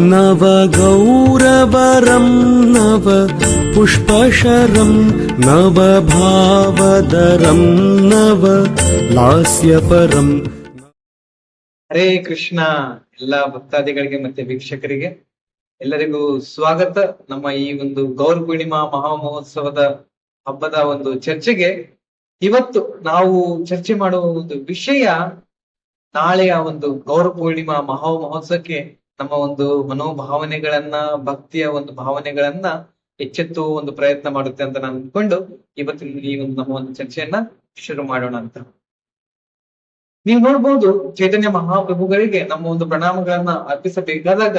नव गौरवरं नव पुष्पशरं नव भावदरं नव लास्यपरं. ಹರೇ ಕೃಷ್ಣ. ಎಲ್ಲ ಭಕ್ತಾದಿಗಳಿಗೆ ಮತ್ತೆ ವೀಕ್ಷಕರಿಗೆ ಎಲ್ಲರಿಗೂ ಸ್ವಾಗತ. ನಮ್ಮ ಈ ಒಂದು ಗೌರ ಪೂರ್ಣಿಮಾ ಮಹಾ ಮಹೋತ್ಸವದ ಹಬ್ಬದ ಒಂದು ಚರ್ಚೆಗೆ. ಇವತ್ತು ನಾವು ಚರ್ಚೆ ಮಾಡುವ ಒಂದು ವಿಷಯ, ನಾಳೆಯ ಒಂದು ಗೌರ ಪೂರ್ಣಿಮಾ ಮಹಾ ಮಹೋತ್ಸವಕ್ಕೆ ನಮ್ಮ ಒಂದು ಮನೋಭಾವನೆಗಳನ್ನ, ಭಕ್ತಿಯ ಒಂದು ಭಾವನೆಗಳನ್ನ ಎಚ್ಚೆತ್ತುವ ಒಂದು ಪ್ರಯತ್ನ ಮಾಡುತ್ತೆ ಅಂತ ನಾನು ಅಂದ್ಕೊಂಡು ಇವತ್ತಿನ ಈ ಒಂದು ನಮ್ಮ ಒಂದು ಚರ್ಚೆಯನ್ನ ಶುರು ಮಾಡೋಣ ಅಂತ. ನೀವು ನೋಡ್ಬೋದು, ಚೈತನ್ಯ ಮಹಾಪ್ರಭುಗಳಿಗೆ ನಮ್ಮ ಒಂದು ಪ್ರಣಾಮಗಳನ್ನ ಅರ್ಪಿಸಬೇಕಾದಾಗ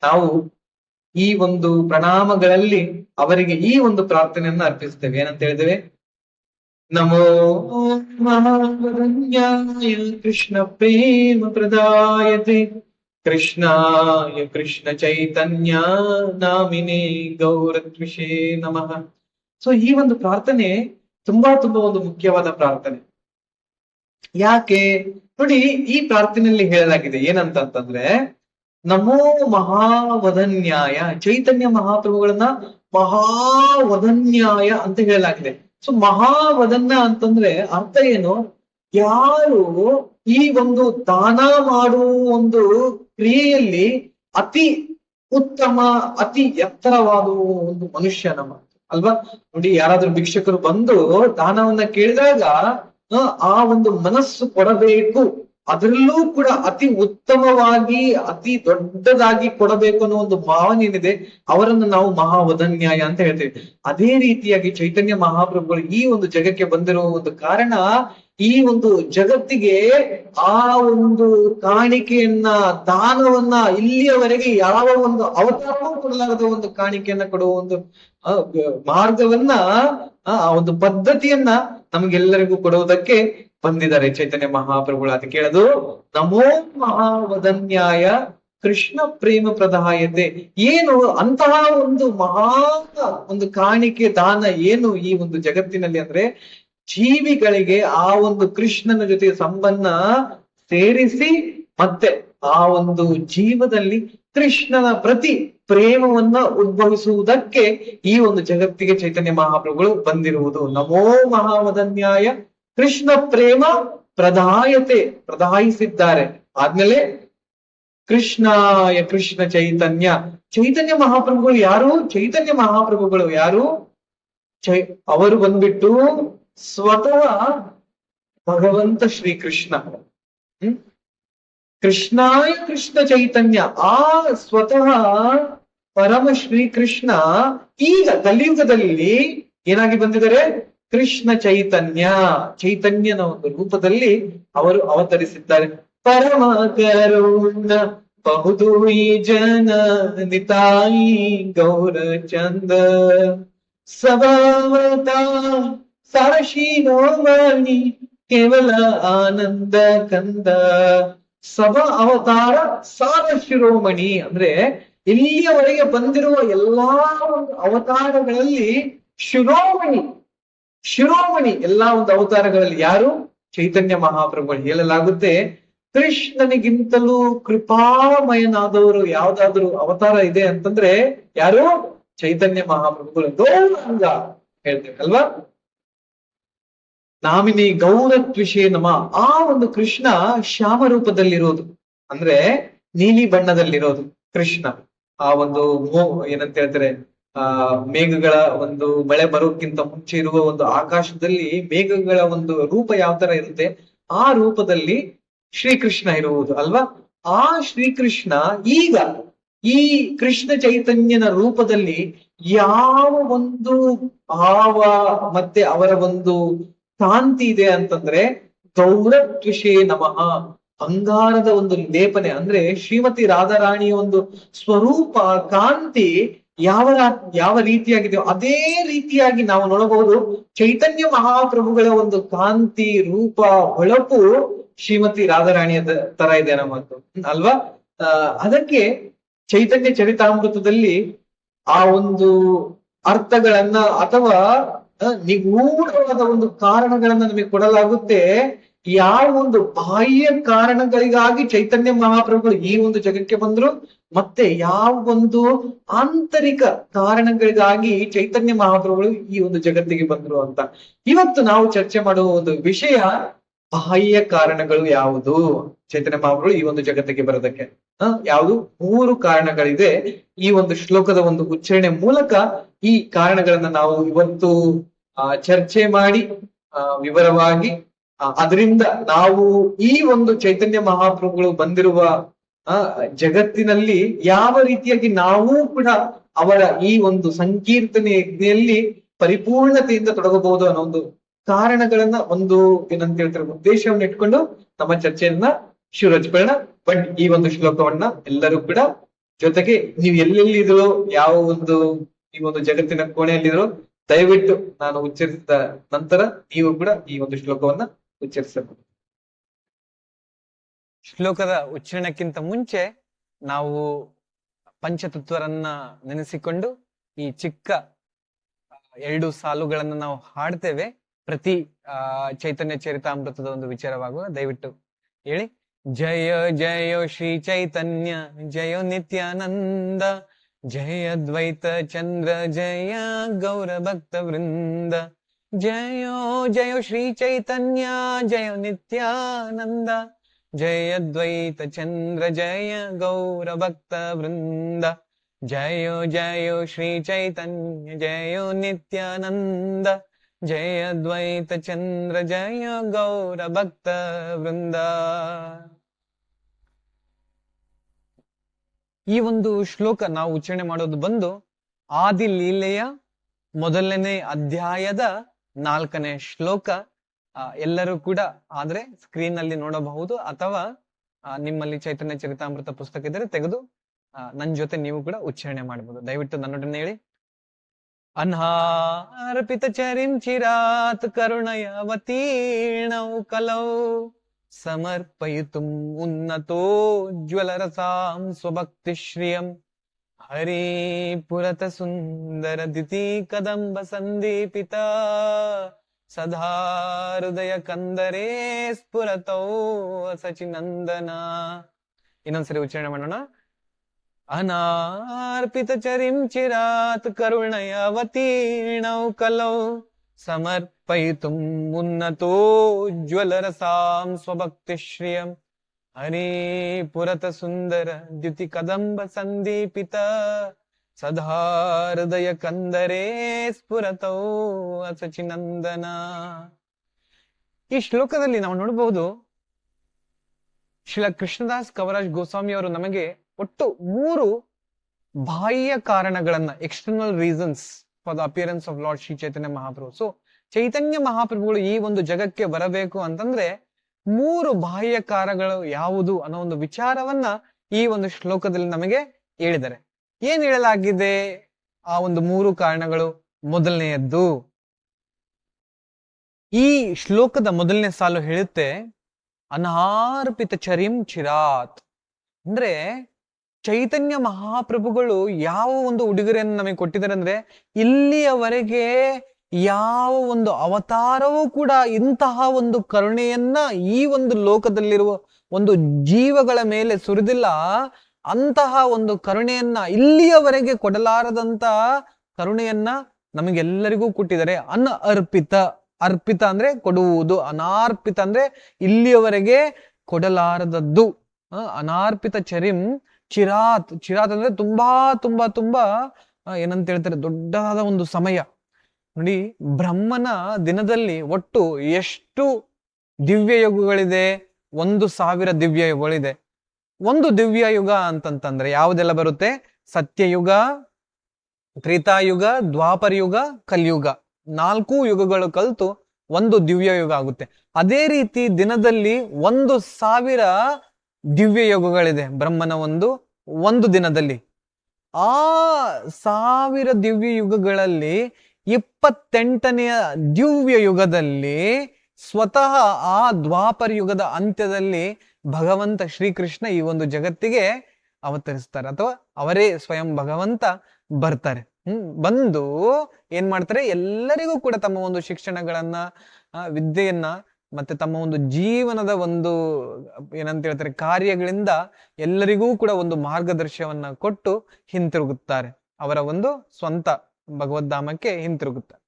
ನಾವು ಈ ಒಂದು ಪ್ರಣಾಮಗಳಲ್ಲಿ ಅವರಿಗೆ ಈ ಒಂದು ಪ್ರಾರ್ಥನೆಯನ್ನ ಅರ್ಪಿಸ್ತೇವೆ. ಏನಂತ ಹೇಳಿದ್ದೇವೆ? ನಮೋ ಮಹಾವರಣ್ಯಾಯ ಕೃಷ್ಣ ಪ್ರೇಮ ಪ್ರದಾಯತೆ ಕೃಷ್ಣಾಯ ಕೃಷ್ಣ ಚೈತನ್ಯ ನಾಮಿನೇ ಗೌರತ್ವಿಷೇ ನಮಃ. ಸೊ ಈ ಒಂದು ಪ್ರಾರ್ಥನೆ ತುಂಬಾ ಒಂದು ಮುಖ್ಯವಾದ ಪ್ರಾರ್ಥನೆ. ಯಾಕೆ ನೋಡಿ, ಈ ಪ್ರಾರ್ಥನೆಯಲ್ಲಿ ಹೇಳಲಾಗಿದೆ ಏನಂತಂದ್ರೆ, ನಮೋ ಮಹಾವಧನ್ಯಾಯ, ಚೈತನ್ಯ ಮಹಾಪ್ರಭುಗಳನ್ನ ಮಹಾವಧನ್ಯಾಯ ಅಂತ ಹೇಳಲಾಗಿದೆ. ಸೊ ಮಹಾವಧನ್ಯ ಅಂತಂದ್ರೆ ಅರ್ಥ ಏನು? ಯಾರು ಈ ಒಂದು ದಾನ ಮಾಡುವ ಒಂದು ಕ್ರಿಯೆಯಲ್ಲಿ ಅತಿ ಉತ್ತಮ, ಅತಿ ಎತ್ತರವಾದ ಒಂದು ಮನುಷ್ಯ ನಮ್ಮ ಅಲ್ವಾ. ನೋಡಿ, ಯಾರಾದ್ರೂ ಭಿಕ್ಷಕರು ಬಂದು ದಾನವನ್ನ ಕೇಳಿದಾಗ ಆ ಒಂದು ಮನಸ್ಸು ಕೊಡಬೇಕು, ಅದರಲ್ಲೂ ಕೂಡ ಅತಿ ಉತ್ತಮವಾಗಿ, ಅತಿ ದೊಡ್ಡದಾಗಿ ಕೊಡಬೇಕು ಅನ್ನೋ ಒಂದು ಭಾವನೆ ಏನಿದೆ, ಅವರನ್ನು ನಾವು ಮಹಾವಧನ್ಯಾಯ ಅಂತ ಹೇಳ್ತೇವೆ. ಅದೇ ರೀತಿಯಾಗಿ ಚೈತನ್ಯ ಮಹಾಪ್ರಭುಗಳು ಈ ಒಂದು ಜಗಕ್ಕೆ ಬಂದಿರುವ ಒಂದು ಕಾರಣ, ಈ ಒಂದು ಜಗತ್ತಿಗೆ ಆ ಒಂದು ಕಾಣಿಕೆಯನ್ನ, ದಾನವನ್ನ ಇಲ್ಲಿಯವರೆಗೆ ಯಾವ ಒಂದು ಅವತಾರವೂ ಕೊಡಲಾರದ ಒಂದು ಕಾಣಿಕೆಯನ್ನ ಕೊಡುವ ಒಂದು ಮಾರ್ಗವನ್ನ, ಆ ಒಂದು ಪದ್ಧತಿಯನ್ನ ನಮಗೆಲ್ಲರಿಗೂ ಕೊಡುವುದಕ್ಕೆ ಬಂದಿದ್ದಾರೆ ಚೈತನ್ಯ ಮಹಾಪ್ರಭುಗಳು. ಅದಕ್ಕೆ ಕೇಳೋದು ನಮೋ ಮಹಾವಧನ್ಯಾಯ ಕೃಷ್ಣ ಪ್ರೇಮ ಪ್ರದಾಯತೆ. ಏನು ಅಂತಹ ಒಂದು ಮಹಾ ಒಂದು ಕಾಣಿಕೆ, ದಾನ ಏನು ಈ ಒಂದು ಜಗತ್ತಿನಲ್ಲಿ ಅಂದ್ರೆ, ಜೀವಿಗಳಿಗೆ ಆ ಒಂದು ಕೃಷ್ಣನ ಜೊತೆ ಸಂಬಂಧ ಸೇರಿಸಿ ಮತ್ತೆ ಆ ಒಂದು ಜೀವದಲ್ಲಿ ಕೃಷ್ಣನ ಪ್ರತಿ ಪ್ರೇಮವನ್ನ ಉದ್ಭವಿಸುವುದಕ್ಕೆ ಈ ಒಂದು ಜಗತ್ತಿಗೆ ಚೈತನ್ಯ ಮಹಾಪ್ರಭುಗಳು ಬಂದಿರುವುದು. ನಮೋ ಮಹಾವಧನ್ಯಾಯ ಕೃಷ್ಣ ಪ್ರೇಮ ಪ್ರದಾಯತೆ, ಪ್ರದಾಯಿಸಿದ್ದಾರೆ. ಆದ್ಮೇಲೆ ಕೃಷ್ಣಾಯ ಕೃಷ್ಣ ಚೈತನ್ಯ, ಚೈತನ್ಯ ಮಹಾಪ್ರಭುಗಳು ಯಾರು? ಚೈತನ್ಯ ಮಹಾಪ್ರಭುಗಳು ಯಾರು? ಅವರು ಬಂದ್ಬಿಟ್ಟು ಸ್ವತಃ ಭಗವಂತ ಶ್ರೀಕೃಷ್ಣ. ಕೃಷ್ಣಾಯ ಕೃಷ್ಣ ಚೈತನ್ಯ, ಆ ಸ್ವತಃ ಪರಮ ಶ್ರೀಕೃಷ್ಣ ಈಗ ಕಲಿಯುಗದಲ್ಲಿ ಏನಾಗಿ ಬಂದಿದ್ದಾರೆ? ಕೃಷ್ಣ ಚೈತನ್ಯ, ಚೈತನ್ಯನ ಒಂದು ರೂಪದಲ್ಲಿ ಅವರು ಅವತರಿಸಿದ್ದಾರೆ. ಪರಮ ಕರುಣ ಬಹುದು ಈ ಜನ ನಿತಾಯಿ ಗೌರ ಚಂದ ಸಭಾವತ ಸಾರಶಿರೋಮಣಿ ಕೇವಲ ಆನಂದ ಕಂದ. ಸಭಾ ಅವತಾರ ಸಾರ ಶಿರೋಮಣಿ ಅಂದ್ರೆ ಇಲ್ಲಿಯವರೆಗೆ ಬಂದಿರುವ ಎಲ್ಲಾ ಒಂದು ಅವತಾರಗಳಲ್ಲಿ ಶಿರೋಮಣಿ, ಶಿರೋಮಣಿ ಎಲ್ಲಾ ಒಂದು ಅವತಾರಗಳಲ್ಲಿ ಯಾರು? ಚೈತನ್ಯ ಮಹಾಪ್ರಭುಗಳು. ಹೇಳಲಾಗುತ್ತೆ, ಕೃಷ್ಣನಿಗಿಂತಲೂ ಕೃಪಾಮಯನಾದವರು ಯಾವ್ದಾದ್ರು ಅವತಾರ ಇದೆ ಅಂತಂದ್ರೆ ಯಾರು? ಚೈತನ್ಯ ಮಹಾಪ್ರಭುಗಳು. ಗೌರಾಂಗ ಹೇಳ್ತೇವೆ ಅಲ್ವಾ. ನಾಮಿನಿ ಗೌರತ್ವಿಷೇ ನಮ. ಆ ಒಂದು ಕೃಷ್ಣ ಶ್ಯಾಮ ರೂಪದಲ್ಲಿರೋದು, ಅಂದ್ರೆ ನೀಲಿ ಬಣ್ಣದಲ್ಲಿರೋದು ಕೃಷ್ಣ. ಆ ಒಂದು ಏನಂತ ಹೇಳ್ತಾರೆ, ಮೇಘಗಳ ಒಂದು ಮಳೆ ಬರೋಕ್ಕಿಂತ ಮುಂಚೆ ಇರುವ ಒಂದು ಆಕಾಶದಲ್ಲಿ ಮೇಘಗಳ ಒಂದು ರೂಪ ಯಾವ ತರ ಇರುತ್ತೆ, ಆ ರೂಪದಲ್ಲಿ ಶ್ರೀಕೃಷ್ಣ ಇರುವುದು ಅಲ್ವಾ. ಆ ಶ್ರೀಕೃಷ್ಣ ಈಗ ಈ ಕೃಷ್ಣ ಚೈತನ್ಯನ ರೂಪದಲ್ಲಿ ಯಾವ ಒಂದು ಭಾವ ಮತ್ತೆ ಅವರ ಒಂದು ಕಾಂತಿ ಇದೆ ಅಂತಂದ್ರೆ, ಗೌರತ್ವಿಷೇ ನಮಃ, ಅಂಗಾರದ ಒಂದು ಲೇಪನೆ. ಅಂದ್ರೆ ಶ್ರೀಮತಿ ರಾಧಾರಾಣಿಯ ಒಂದು ಸ್ವರೂಪ, ಕಾಂತಿ ಯಾವ ರೀತಿಯಾಗಿದೆಯೋ ಅದೇ ರೀತಿಯಾಗಿ ನಾವು ನೋಡಬಹುದು. ಚೈತನ್ಯ ಮಹಾಪ್ರಭುಗಳ ಒಂದು ಕಾಂತಿ, ರೂಪ, ಹೊಳಪು ಶ್ರೀಮತಿ ರಾಧಾರಾಣಿಯ ತರ ಇದೆ ನಮ್ಮದು ಅಲ್ವಾ. ಅದಕ್ಕೆ ಚೈತನ್ಯ ಚರಿತಾಮೃತದಲ್ಲಿ ಆ ಒಂದು ಅರ್ಥಗಳನ್ನ ಅಥವಾ ನಿಗೂಢವಾದ ಒಂದು ಕಾರಣಗಳನ್ನ ನಮಗೆ ಕೊಡಲಾಗುತ್ತೆ. ಯಾವ ಒಂದು ಬಾಹ್ಯ ಕಾರಣಗಳಿಗಾಗಿ ಚೈತನ್ಯ ಮಹಾಪ್ರಭುಗಳು ಈ ಒಂದು ಜಗಕ್ಕೆ ಬಂದ್ರು, ಮತ್ತೆ ಯಾವ ಒಂದು ಆಂತರಿಕ ಕಾರಣಗಳಿಗಾಗಿ ಚೈತನ್ಯ ಮಹಾಪ್ರಭುಗಳು ಈ ಒಂದು ಜಗತ್ತಿಗೆ ಬಂದ್ರು ಅಂತ. ಇವತ್ತು ನಾವು ಚರ್ಚೆ ಮಾಡುವ ಒಂದು ವಿಷಯ ಬಾಹ್ಯ ಕಾರಣಗಳು ಯಾವುದು ಚೈತನ್ಯ ಮಹಾಪ್ರಭುಗಳು ಈ ಒಂದು ಜಗತ್ತಿಗೆ ಬರೋದಕ್ಕೆ. ಯಾವುದು 3 ಕಾರಣಗಳಿದೆ. ಈ ಒಂದು ಶ್ಲೋಕದ ಒಂದು ಉಚ್ಚಾರಣೆ ಮೂಲಕ ಈ ಕಾರಣಗಳನ್ನ ನಾವು ಇವತ್ತು ಚರ್ಚೆ ಮಾಡಿ ವಿವರವಾಗಿ ಅದರಿಂದ ನಾವು ಈ ಒಂದು ಚೈತನ್ಯ ಮಹಾಪ್ರಭುಗಳು ಬಂದಿರುವ ಜಗತ್ತಿನಲ್ಲಿ ಯಾವ ರೀತಿಯಾಗಿ ನಾವು ಕೂಡ ಅವರ ಈ ಒಂದು ಸಂಕೀರ್ತನೆಯಲ್ಲಿ ಪರಿಪೂರ್ಣತೆಯಿಂದ ತೊಡಗಬಹುದು ಅನ್ನೋ ಒಂದು ಕಾರಣಗಳನ್ನ ಒಂದು ಏನಂತ ಹೇಳ್ತಾರೆ ಉದ್ದೇಶವನ್ನು ಇಟ್ಕೊಂಡು ನಮ್ಮ ಚರ್ಚೆಯನ್ನ ಶುರು ಹಚ್ಕೊಳ್ಳೋಣ. ಬಟ್ ಈ ಒಂದು ಶ್ಲೋಕವನ್ನ ಎಲ್ಲರೂ ಕೂಡ ಜೊತೆಗೆ ನೀವು ಎಲ್ಲೆಲ್ಲಿದ್ರು ಯಾವ ಒಂದು ಈ ಒಂದು ಜಗತ್ತಿನ ಕೋಣೆಯಲ್ಲಿದ್ರು ದಯವಿಟ್ಟು ನಾನು ಉಚ್ಚರಿಸಿದ ನಂತರ ನೀವು ಕೂಡ ಈ ಒಂದು ಶ್ಲೋಕವನ್ನ ಉಚ್ಚರಿಸಬಹುದು. ಶ್ಲೋಕದ ಉಚ್ಚಾರಣಕ್ಕಿಂತ ಮುಂಚೆ ನಾವು ಪಂಚತತ್ವರನ್ನ ನೆನೆಸಿಕೊಂಡು ಈ ಚಿಕ್ಕ 2 ಸಾಲುಗಳನ್ನ ನಾವು ಹಾಡ್ತೇವೆ. ಪ್ರತಿ ಚೈತನ್ಯ ಚರಿತಾಮೃತದ ಒಂದು ವಿಚಾರವಾಗುವ. ದಯವಿಟ್ಟು ಹೇಳಿ. ಜಯ ಜಯ ಶ್ರೀ ಚೈತನ್ಯ ಜಯ ನಿತ್ಯಾನಂದ, ಜಯ ದ್ವೈತ ಚಂದ್ರ ಜಯ ಗೌರ ಭಕ್ತ ವೃಂದ, ಜಯೋ ಜಯ ಶ್ರೀ ಚೈತನ್ಯ ಜಯ ನಿತ್ಯಾನಂದ, ಜಯ ದ್ವೈತ ಚಂದ್ರ ಜಯ ಗೌರ ಭಕ್ತ ವೃಂದ, ಜಯೋ ಜಯೋ ಶ್ರೀ ಚೈತನ್ಯ ಜಯೋ ನಿತ್ಯಾನಂದ, ಜಯ ದ್ವೈತ ಚಂದ್ರ ಜಯ ಗೌರ ಭಕ್ತ ವೃಂದ. ಈ ಒಂದು ಶ್ಲೋಕ ನಾವು ಉಚ್ಚಾರಣೆ ಮಾಡೋದು ಬಂದು ಆದಿ ಲೀಲೆಯ 1ನೇ ಅಧ್ಯಾಯದ 4ನೇ ಶ್ಲೋಕ. ಎಲ್ಲರೂ ಕೂಡ ಆದ್ರೆ ಸ್ಕ್ರೀನ್ ಅಲ್ಲಿ ನೋಡಬಹುದು, ಅಥವಾ ನಿಮ್ಮಲ್ಲಿ ಚೈತನ್ಯ ಚರಿತಾಮೃತ ಪುಸ್ತಕ ಇದ್ದರೆ ತೆಗೆದು ನನ್ನ ಜೊತೆ ನೀವು ಕೂಡ ಉಚ್ಚಾರಣೆ ಮಾಡಬಹುದು. ದಯವಿಟ್ಟು ನನ್ನೊಡನೆ ಹೇಳಿ. ಅನ್ಹಾರ್ಪಿತ ಚರಿಂ ಚಿರಾತ್ ಕರುಣಯವತೀರ್ಣೌ ಕಲೌ ಸಮರ್ಪಯಿತುಂ ಉನ್ನತೋಜ್ವಲ ರಸಾಂ ಸ್ವಭಕ್ತಿ ಶ್ರಿಯಂ ಹರಿಪುರತ ಸುಂದರ ದಿತಿ ಕದಂಬ ಸಂದೀಪಿತ ಸದಾ ಹೃದಯ ಕಂದರೇ ಸ್ಫುರತೌ ಸಚಿನಂದನ. ಇನ್ನೊಂದ್ಸರಿ ಉಚ್ಚಾರಣೆ ಮಾಡೋಣ. ಅನಾರ್ಪಿತ ಚರಿಂ ಚಿರಾತ್ ಕರುಣಯವತೀರ್ಣೌ ಕಲೌ ಸಮರ್ಪಯಿತುಂ ಉನ್ನತೋಜ್ವಲ ರಸಾಂ ಸ್ವಭಕ್ತಿ ಶ್ರಿಯಂ ಹರಿಪುರತ ಸುಂದರ ದ್ಯುತಿ ಕದಂಬ ಸಂದೀಪಿತ ಸದಾ ಹೃದಯ ಕಂದರೇ ಸ್ಫುರತೌ ಸಚಿನಂದನ. ಈ ಶ್ಲೋಕದಲ್ಲಿ ನಾವು ನೋಡಬಹುದು ಶ್ರೀಲ ಕೃಷ್ಣದಾಸ್ ಕವರಾಜ್ ಗೋಸ್ವಾಮಿ ಅವರು ನಮಗೆ ಒಟ್ಟು 3 ಬಾಹ್ಯ ಕಾರಣಗಳನ್ನ, external reasons for the appearance of lord Shri Chaitanya Mahaprabhu. So ಚೈತನ್ಯ ಮಹಾಪ್ರಭುಗಳು ಈ ಒಂದು ಜಗಕ್ಕೆ ಬರಬೇಕು ಅಂತಂದ್ರೆ 3 ಬಾಹ್ಯ ಕಾರಣಗಳು ಯಾವುದು ಅನ್ನೋ ಒಂದು ವಿಚಾರವನ್ನ ಈ ಒಂದು ಶ್ಲೋಕದಲ್ಲಿ ನಮಗೆ ಹೇಳಿದ್ದಾರೆ. ಏನ್ ಹೇಳಲಾಗಿದೆ ಆ ಒಂದು 3 ಕಾರಣಗಳು? ಮೊದಲನೆಯದ್ದು, ಈ ಶ್ಲೋಕದ 1ನೇ ಸಾಲು ಹೇಳುತ್ತೆ ಅನಾರ್ಪಿತ ಚರಿಂ ಚಿರಾತ್. ಅಂದ್ರೆ ಚೈತನ್ಯ ಮಹಾಪ್ರಭುಗಳು ಯಾವ ಒಂದು ಉಡುಗೊರೆಯನ್ನು ನಮಗೆ ಕೊಟ್ಟಿದ್ದಾರೆ ಅಂದ್ರೆ, ಇಲ್ಲಿಯವರೆಗೆ ಯಾವ ಒಂದು ಅವತಾರವೂ ಕೂಡ ಇಂತಹ ಒಂದು ಕರುಣೆಯನ್ನ ಈ ಒಂದು ಲೋಕದಲ್ಲಿರುವ ಒಂದು ಜೀವಗಳ ಮೇಲೆ ಸುರಿದಿಲ್ಲ. ಅಂತಹ ಒಂದು ಕರುಣೆಯನ್ನ ಇಲ್ಲಿಯವರೆಗೆ ಕೊಡಲಾರದಂತ ಕರುಣೆಯನ್ನ ನಮಗೆಲ್ಲರಿಗೂ ಕೊಟ್ಟಿದ್ದಾರೆ. ಅರ್ಪಿತ, ಅರ್ಪಿತ ಅಂದ್ರೆ ಕೊಡುವುದು, ಅನಾರ್ಪಿತ ಅಂದ್ರೆ ಇಲ್ಲಿಯವರೆಗೆ ಕೊಡಲಾರದದ್ದು. ಅನಾರ್ಪಿತ ಚರಿಂ ಚಿರಾತ್, ಚಿರಾತ್ ಅಂದ್ರೆ ತುಂಬಾ ತುಂಬಾ ತುಂಬಾ ಏನಂತ ಹೇಳ್ತಾರೆ, ದೊಡ್ಡದಾದ ಒಂದು ಸಮಯ. ನೋಡಿ, ಬ್ರಹ್ಮನ ದಿನದಲ್ಲಿ ಒಟ್ಟು ಎಷ್ಟು ದಿವ್ಯ ಯುಗಗಳಿದೆ? 1000 ದಿವ್ಯ ಯುಗಗಳಿದೆ. ಒಂದು ದಿವ್ಯ ಯುಗ ಅಂತಂತಂದ್ರೆ ಯಾವುದೆಲ್ಲ ಬರುತ್ತೆ? ಸತ್ಯಯುಗ, ತ್ರೇತಾಯುಗ, ದ್ವಾಪರ ಯುಗ, ಕಲಿಯುಗ. 4 ಯುಗಗಳು ಕಲ್ತು ಒಂದು ದಿವ್ಯ ಯುಗ ಆಗುತ್ತೆ. ಅದೇ ರೀತಿ ದಿನದಲ್ಲಿ 1000 ದಿವ್ಯ ಯುಗಗಳಿದೆ ಬ್ರಹ್ಮನ ಒಂದು ದಿನದಲ್ಲಿ. ಆ 1000 ದಿವ್ಯ ಯುಗಗಳಲ್ಲಿ 28ನೆಯ ದಿವ್ಯ ಯುಗದಲ್ಲಿ ಸ್ವತಃ ಆ ದ್ವಾಪರ ಯುಗದ ಅಂತ್ಯದಲ್ಲಿ ಭಗವಂತ ಶ್ರೀಕೃಷ್ಣ ಈ ಒಂದು ಜಗತ್ತಿಗೆ ಅವತರಿಸ್ತಾರೆ, ಅಥವಾ ಅವರೇ ಸ್ವಯಂ ಭಗವಂತ ಬರ್ತಾರೆ. ಬಂದು ಏನ್ ಮಾಡ್ತಾರೆ? ಎಲ್ಲರಿಗೂ ಕೂಡ ತಮ್ಮ ಒಂದು ಶಿಕ್ಷಣಗಳನ್ನ, ವಿದ್ಯೆಯನ್ನ ಮತ್ತೆ ತಮ್ಮ ಒಂದು ಜೀವನದ ಒಂದು ಏನಂತ ಹೇಳ್ತಾರೆ ಕಾರ್ಯಗಳಿಂದ ಎಲ್ಲರಿಗೂ ಕೂಡ ಒಂದು ಮಾರ್ಗದರ್ಶನವನ್ನ ಕೊಟ್ಟು ಹಿಂತಿರುಗುತ್ತಾರೆ, ಅವರ ಒಂದು ಸ್ವಂತ ಭಗವದ್ಧಾಮಕ್ಕೆ ಹಿಂತಿರುಗುತ್ತಾರೆ.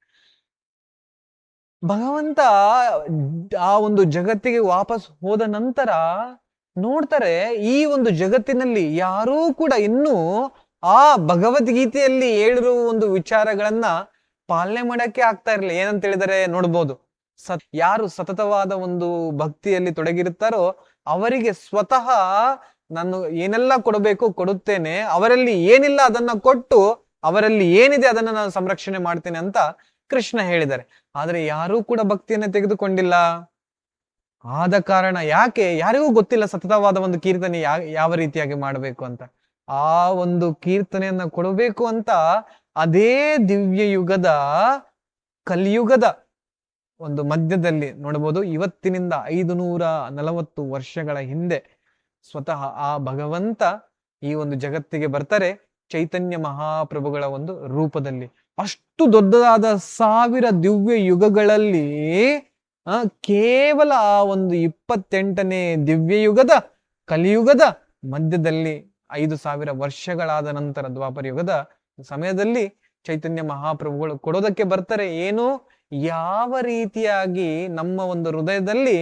ಭಗವಂತ ಆ ಒಂದು ಜಗತ್ತಿಗೆ ವಾಪಸ್ ಹೋದ ನಂತರ ನೋಡ್ತಾರೆ, ಈ ಒಂದು ಜಗತ್ತಿನಲ್ಲಿ ಯಾರೂ ಕೂಡ ಇನ್ನೂ ಆ ಭಗವದ್ಗೀತೆಯಲ್ಲಿ ಹೇಳಿರುವ ಒಂದು ವಿಚಾರಗಳನ್ನ ಪಾಲನೆ ಮಾಡಕ್ಕೆ ಆಗ್ತಾ ಇರಲಿಲ್ಲ. ಏನಂತ ಹೇಳಿದರೆ ನೋಡ್ಬೋದು, ಯಾರು ಸತತವಾದ ಒಂದು ಭಕ್ತಿಯಲ್ಲಿ ತೊಡಗಿರುತ್ತಾರೋ ಅವರಿಗೆ ಸ್ವತಃ ನಾನು ಏನೆಲ್ಲ ಕೊಡಬೇಕು ಕೊಡುತ್ತೇನೆ, ಅವರಲ್ಲಿ ಏನಿಲ್ಲ ಅದನ್ನ ಕೊಟ್ಟು ಅವರಲ್ಲಿ ಏನಿದೆ ಅದನ್ನ ನಾನು ಸಂರಕ್ಷಣೆ ಮಾಡ್ತೇನೆ ಅಂತ ಕೃಷ್ಣ ಹೇಳಿದ್ದಾರೆ. ಆದ್ರೆ ಯಾರೂ ಕೂಡ ಭಕ್ತಿಯನ್ನ ತೆಗೆದುಕೊಂಡಿಲ್ಲ. ಆದ ಕಾರಣ ಯಾಕೆ ಯಾರಿಗೂ ಗೊತ್ತಿಲ್ಲ ಸತತವಾದ ಒಂದು ಕೀರ್ತನೆ ಯಾವ ರೀತಿಯಾಗಿ ಮಾಡಬೇಕು ಅಂತ. ಆ ಒಂದು ಕೀರ್ತನೆಯನ್ನ ಕೊಡಬೇಕು ಅಂತ ಅದೇ ದಿವ್ಯ ಯುಗದ ಕಲಿಯುಗದ ಒಂದು ಮಧ್ಯದಲ್ಲಿ ನೋಡಬಹುದು, ಇವತ್ತಿನಿಂದ 540 ವರ್ಷಗಳ ಹಿಂದೆ ಸ್ವತಃ ಆ ಭಗವಂತ ಈ ಒಂದು ಜಗತ್ತಿಗೆ ಬರ್ತಾರೆ ಚೈತನ್ಯ ಮಹಾಪ್ರಭುಗಳ ಒಂದು ರೂಪದಲ್ಲಿ. ಅಷ್ಟು ದೊಡ್ಡದಾದ 1000 ದಿವ್ಯ ಯುಗಗಳಲ್ಲಿ ಕೇವಲ ಆ ಒಂದು 28ನೇ ದಿವ್ಯ ಯುಗದ ಕಲಿಯುಗದ ಮಧ್ಯದಲ್ಲಿ 5000 ವರ್ಷಗಳಾದ ನಂತರ ದ್ವಾಪರ ಯುಗದ ಸಮಯದಲ್ಲಿ ಚೈತನ್ಯ ಮಹಾಪ್ರಭುಗಳು ಕೊಡೋದಕ್ಕೆ ಬರ್ತಾರೆ. ಏನು, ಯಾವ ರೀತಿಯಾಗಿ ನಮ್ಮ ಒಂದು ಹೃದಯದಲ್ಲಿ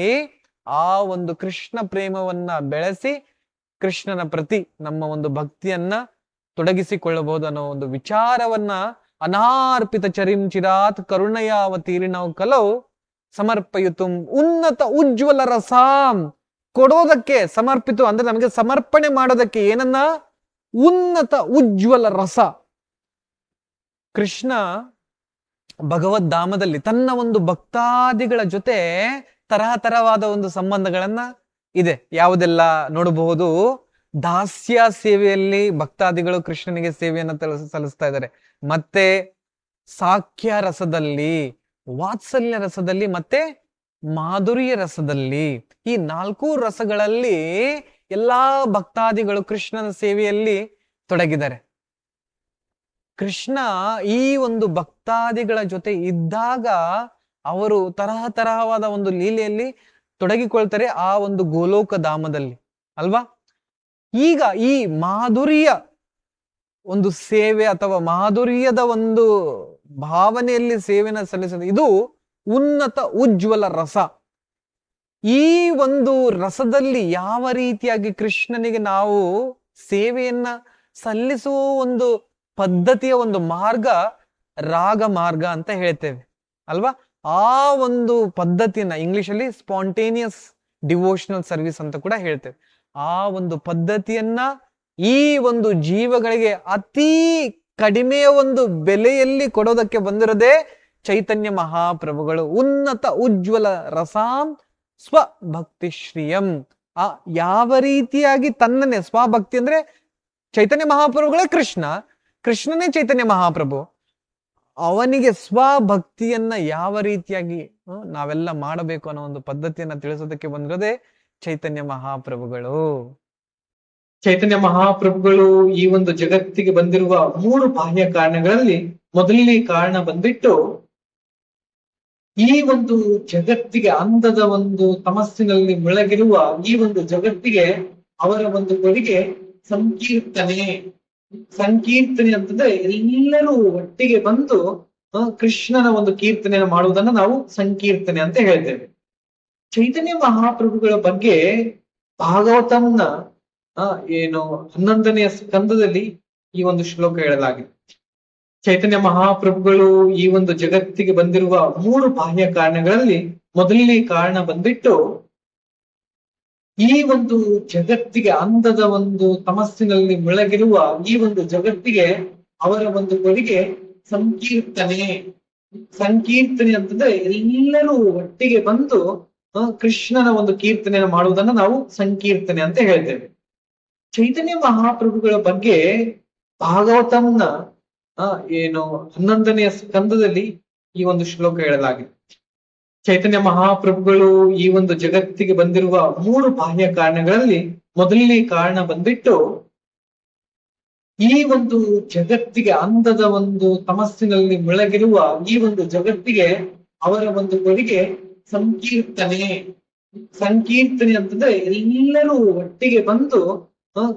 ಆ ಒಂದು ಕೃಷ್ಣ ಪ್ರೇಮವನ್ನ ಬೆಳೆಸಿ ಕೃಷ್ಣನ ಪ್ರತಿ ನಮ್ಮ ಒಂದು ಭಕ್ತಿಯನ್ನ ತೊಡಗಿಸಿಕೊಳ್ಳಬಹುದು ಅನ್ನೋ ಒಂದು ವಿಚಾರವನ್ನ ಅನಾರ್ಪಿತ ಚರಿಂ ಚಿರಾತ್ ಕರುಣಯಾವತೀರ್ಣೌ ಕಲೌ ಸಮರ್ಪಯುತುಂ ಉನ್ನತ ಉಜ್ವಲ ರಸಾಂ, ಕೊಡೋದಕ್ಕೆ ಸಮರ್ಪಿತು ಅಂದ್ರೆ ನಮಗೆ ಸಮರ್ಪಣೆ ಮಾಡೋದಕ್ಕೆ ಏನನ್ನ, ಉನ್ನತ ಉಜ್ವಲ ರಸ. ಕೃಷ್ಣ ಭಗವದ್ಧಾಮದಲ್ಲಿ ತನ್ನ ಒಂದು ಭಕ್ತಾದಿಗಳ ಜೊತೆ ತರಹತರವಾದ ಒಂದು ಸಂಬಂಧಗಳನ್ನ ಇದೆ. ಯಾವುದೆಲ್ಲ ನೋಡಬಹುದು, ದಾಸ್ಯ ಸೇವೆಯಲ್ಲಿ ಭಕ್ತಾದಿಗಳು ಕೃಷ್ಣನಿಗೆ ಸೇವೆಯನ್ನ ಸಲ್ಲಿಸ್ತಾ ಇದ್ದಾರೆ. ಮತ್ತೆ ಸಾಖ್ಯ ರಸದಲ್ಲಿ, ವಾತ್ಸಲ್ಯ ರಸದಲ್ಲಿ, ಮತ್ತೆ ಮಾಧುರ್ಯ ರಸದಲ್ಲಿ, ಈ 4 ರಸಗಳಲ್ಲಿ ಎಲ್ಲಾ ಭಕ್ತಾದಿಗಳು ಕೃಷ್ಣನ ಸೇವೆಯಲ್ಲಿ ತೊಡಗಿದ್ದಾರೆ. ಕೃಷ್ಣ ಈ ಒಂದು ಭಕ್ತಾದಿಗಳ ಜೊತೆ ಇದ್ದಾಗ ಅವರು ತರಹತರಹವಾದ ಒಂದು ಲೀಲೆಯಲ್ಲಿ ತೊಡಗಿಕೊಳ್ತಾರೆ ಆ ಒಂದು ಗೋಲೋಕ ಧಾಮದಲ್ಲಿ ಅಲ್ವಾ. ಈಗ ಈ ಮಾಧುರ್ಯ ಒಂದು ಸೇವೆ ಅಥವಾ ಮಾಧುರ್ಯದ ಒಂದು ಭಾವನೆಯಲ್ಲಿ ಸೇವೆನ ಸಲ್ಲಿಸೋದು, ಇದು ಉನ್ನತ ಉಜ್ವಲ ರಸ. ಈ ಒಂದು ರಸದಲ್ಲಿ ಯಾವ ರೀತಿಯಾಗಿ ಕೃಷ್ಣನಿಗೆ ನಾವು ಸೇವೆಯನ್ನ ಸಲ್ಲಿಸುವ ಒಂದು ಪದ್ಧತಿಯ ಒಂದು ಮಾರ್ಗ ರಾಗ ಮಾರ್ಗ ಅಂತ ಹೇಳ್ತೇವೆ ಅಲ್ವಾ. ಆ ಒಂದು ಪದ್ಧತಿಯನ್ನ ಇಂಗ್ಲಿಷಲ್ಲಿ ಸ್ಪಾಂಟೇನಿಯಸ್ ಡಿವೋಷನಲ್ ಸರ್ವಿಸ್ ಅಂತ ಕೂಡ ಹೇಳ್ತೇವೆ. ಆ ಒಂದು ಪದ್ಧತಿಯನ್ನ ಈ ಒಂದು ಜೀವಗಳಿಗೆ ಅತಿ ಕಡಿಮೆಯ ಒಂದು ಬೆಲೆಯಲ್ಲಿ ಕೊಡೋದಕ್ಕೆ ಬಂದಿರೋದೇ ಚೈತನ್ಯ ಮಹಾಪ್ರಭುಗಳು. ಉನ್ನತ ಉಜ್ವಲ ರಸಾಂ ಸ್ವಭಕ್ತಿ ಶ್ರೀಯಂ. ಆ ಯಾವ ರೀತಿಯಾಗಿ ತನ್ನನ್ನೇ ಸ್ವಭಕ್ತಿ ಅಂದ್ರೆ ಚೈತನ್ಯ ಮಹಾಪ್ರಭುಗಳೇ ಕೃಷ್ಣ, ಕೃಷ್ಣನೇ ಚೈತನ್ಯ ಮಹಾಪ್ರಭು. ಅವನಿಗೆ ಸ್ವಭಕ್ತಿಯನ್ನ ಯಾವ ರೀತಿಯಾಗಿ ನಾವೆಲ್ಲ ಮಾಡಬೇಕು ಅನ್ನೋ ಒಂದು ಪದ್ಧತಿಯನ್ನ ತಿಳಿಸೋದಕ್ಕೆ ಬಂದಿರೋದೇ ಚೈತನ್ಯ ಮಹಾಪ್ರಭುಗಳು. ಚೈತನ್ಯ ಮಹಾಪ್ರಭುಗಳು ಈ ಒಂದು ಜಗತ್ತಿಗೆ ಬಂದಿರುವ 3 ಬಾಹ್ಯ ಕಾರಣಗಳಲ್ಲಿ ಮೊದಲನೇ ಕಾರಣ ಬಂದ್ಬಿಟ್ಟು ಈ ಒಂದು ಜಗತ್ತಿಗೆ ಅಂದದ ಒಂದು ತಮಸ್ಸಿನಲ್ಲಿ ಮುಳಗಿರುವ ಈ ಒಂದು ಜಗತ್ತಿಗೆ ಅವರ ಒಂದು ಕೊಡುಗೆ ಸಂಕೀರ್ತನೆ. ಸಂಕೀರ್ತನೆ ಅಂತಂದ್ರೆ ಎಲ್ಲರೂ ಒಟ್ಟಿಗೆ ಬಂದು ಕೃಷ್ಣನ ಒಂದು ಕೀರ್ತನೆಯನ್ನು ಮಾಡುವುದನ್ನ ನಾವು ಸಂಕೀರ್ತನೆ ಅಂತ ಹೇಳ್ತೇವೆ. ಚೈತನ್ಯ ಮಹಾಪ್ರಭುಗಳ ಬಗ್ಗೆ ಭಾಗವತಂನ 11ನೇ ಸ್ಕಂದದಲ್ಲಿ ಈ ಒಂದು ಶ್ಲೋಕ ಹೇಳಲಾಗಿದೆ. ಚೈತನ್ಯ ಮಹಾಪ್ರಭುಗಳು ಈ ಒಂದು ಜಗತ್ತಿಗೆ ಬಂದಿರುವ 3 ಬಾಹ್ಯ ಕಾರಣಗಳಲ್ಲಿ ಮೊದಲನೇ ಕಾರಣ ಬಂದ್ಬಿಟ್ಟು ಈ ಒಂದು ಜಗತ್ತಿಗೆ ಅಂದದ ಒಂದು ತಮಸ್ಸಿನಲ್ಲಿ ಮುಳಗಿರುವ ಈ ಒಂದು ಜಗತ್ತಿಗೆ ಅವರ ಒಂದು ಕೊಡುಗೆ ಸಂಕೀರ್ತನೆ. ಸಂಕೀರ್ತನೆ ಅಂತಂದ್ರೆ ಎಲ್ಲರೂ ಒಟ್ಟಿಗೆ ಬಂದು ಕೃಷ್ಣನ ಒಂದು ಕೀರ್ತನೆಯನ್ನು ಮಾಡುವುದನ್ನ ನಾವು ಸಂಕೀರ್ತನೆ ಅಂತ ಹೇಳ್ತೇವೆ. ಚೈತನ್ಯ ಮಹಾಪ್ರಭುಗಳ ಬಗ್ಗೆ ಭಾಗವತಂನ 11ನೇ ಸ್ಕಂದದಲ್ಲಿ ಈ ಒಂದು ಶ್ಲೋಕ ಹೇಳಲಾಗಿದೆ. ಚೈತನ್ಯ ಮಹಾಪ್ರಭುಗಳು ಈ ಒಂದು ಜಗತ್ತಿಗೆ ಬಂದಿರುವ 3 ಬಾಹ್ಯ ಕಾರಣಗಳಲ್ಲಿ ಮೊದಲನೇ ಕಾರಣ ಬಂದ್ಬಿಟ್ಟು ಈ ಒಂದು ಜಗತ್ತಿಗೆ ಅಂದದ ಒಂದು ತಮಸ್ಸಿನಲ್ಲಿ ಮುಳಗಿರುವ ಈ ಒಂದು ಜಗತ್ತಿಗೆ ಅವರ ಒಂದು ಕೊಡುಗೆ ಸಂಕೀರ್ತನೆ. ಸಂಕೀರ್ತನೆ ಅಂತಂದ್ರೆ ಎಲ್ಲರೂ ಒಟ್ಟಿಗೆ ಬಂದು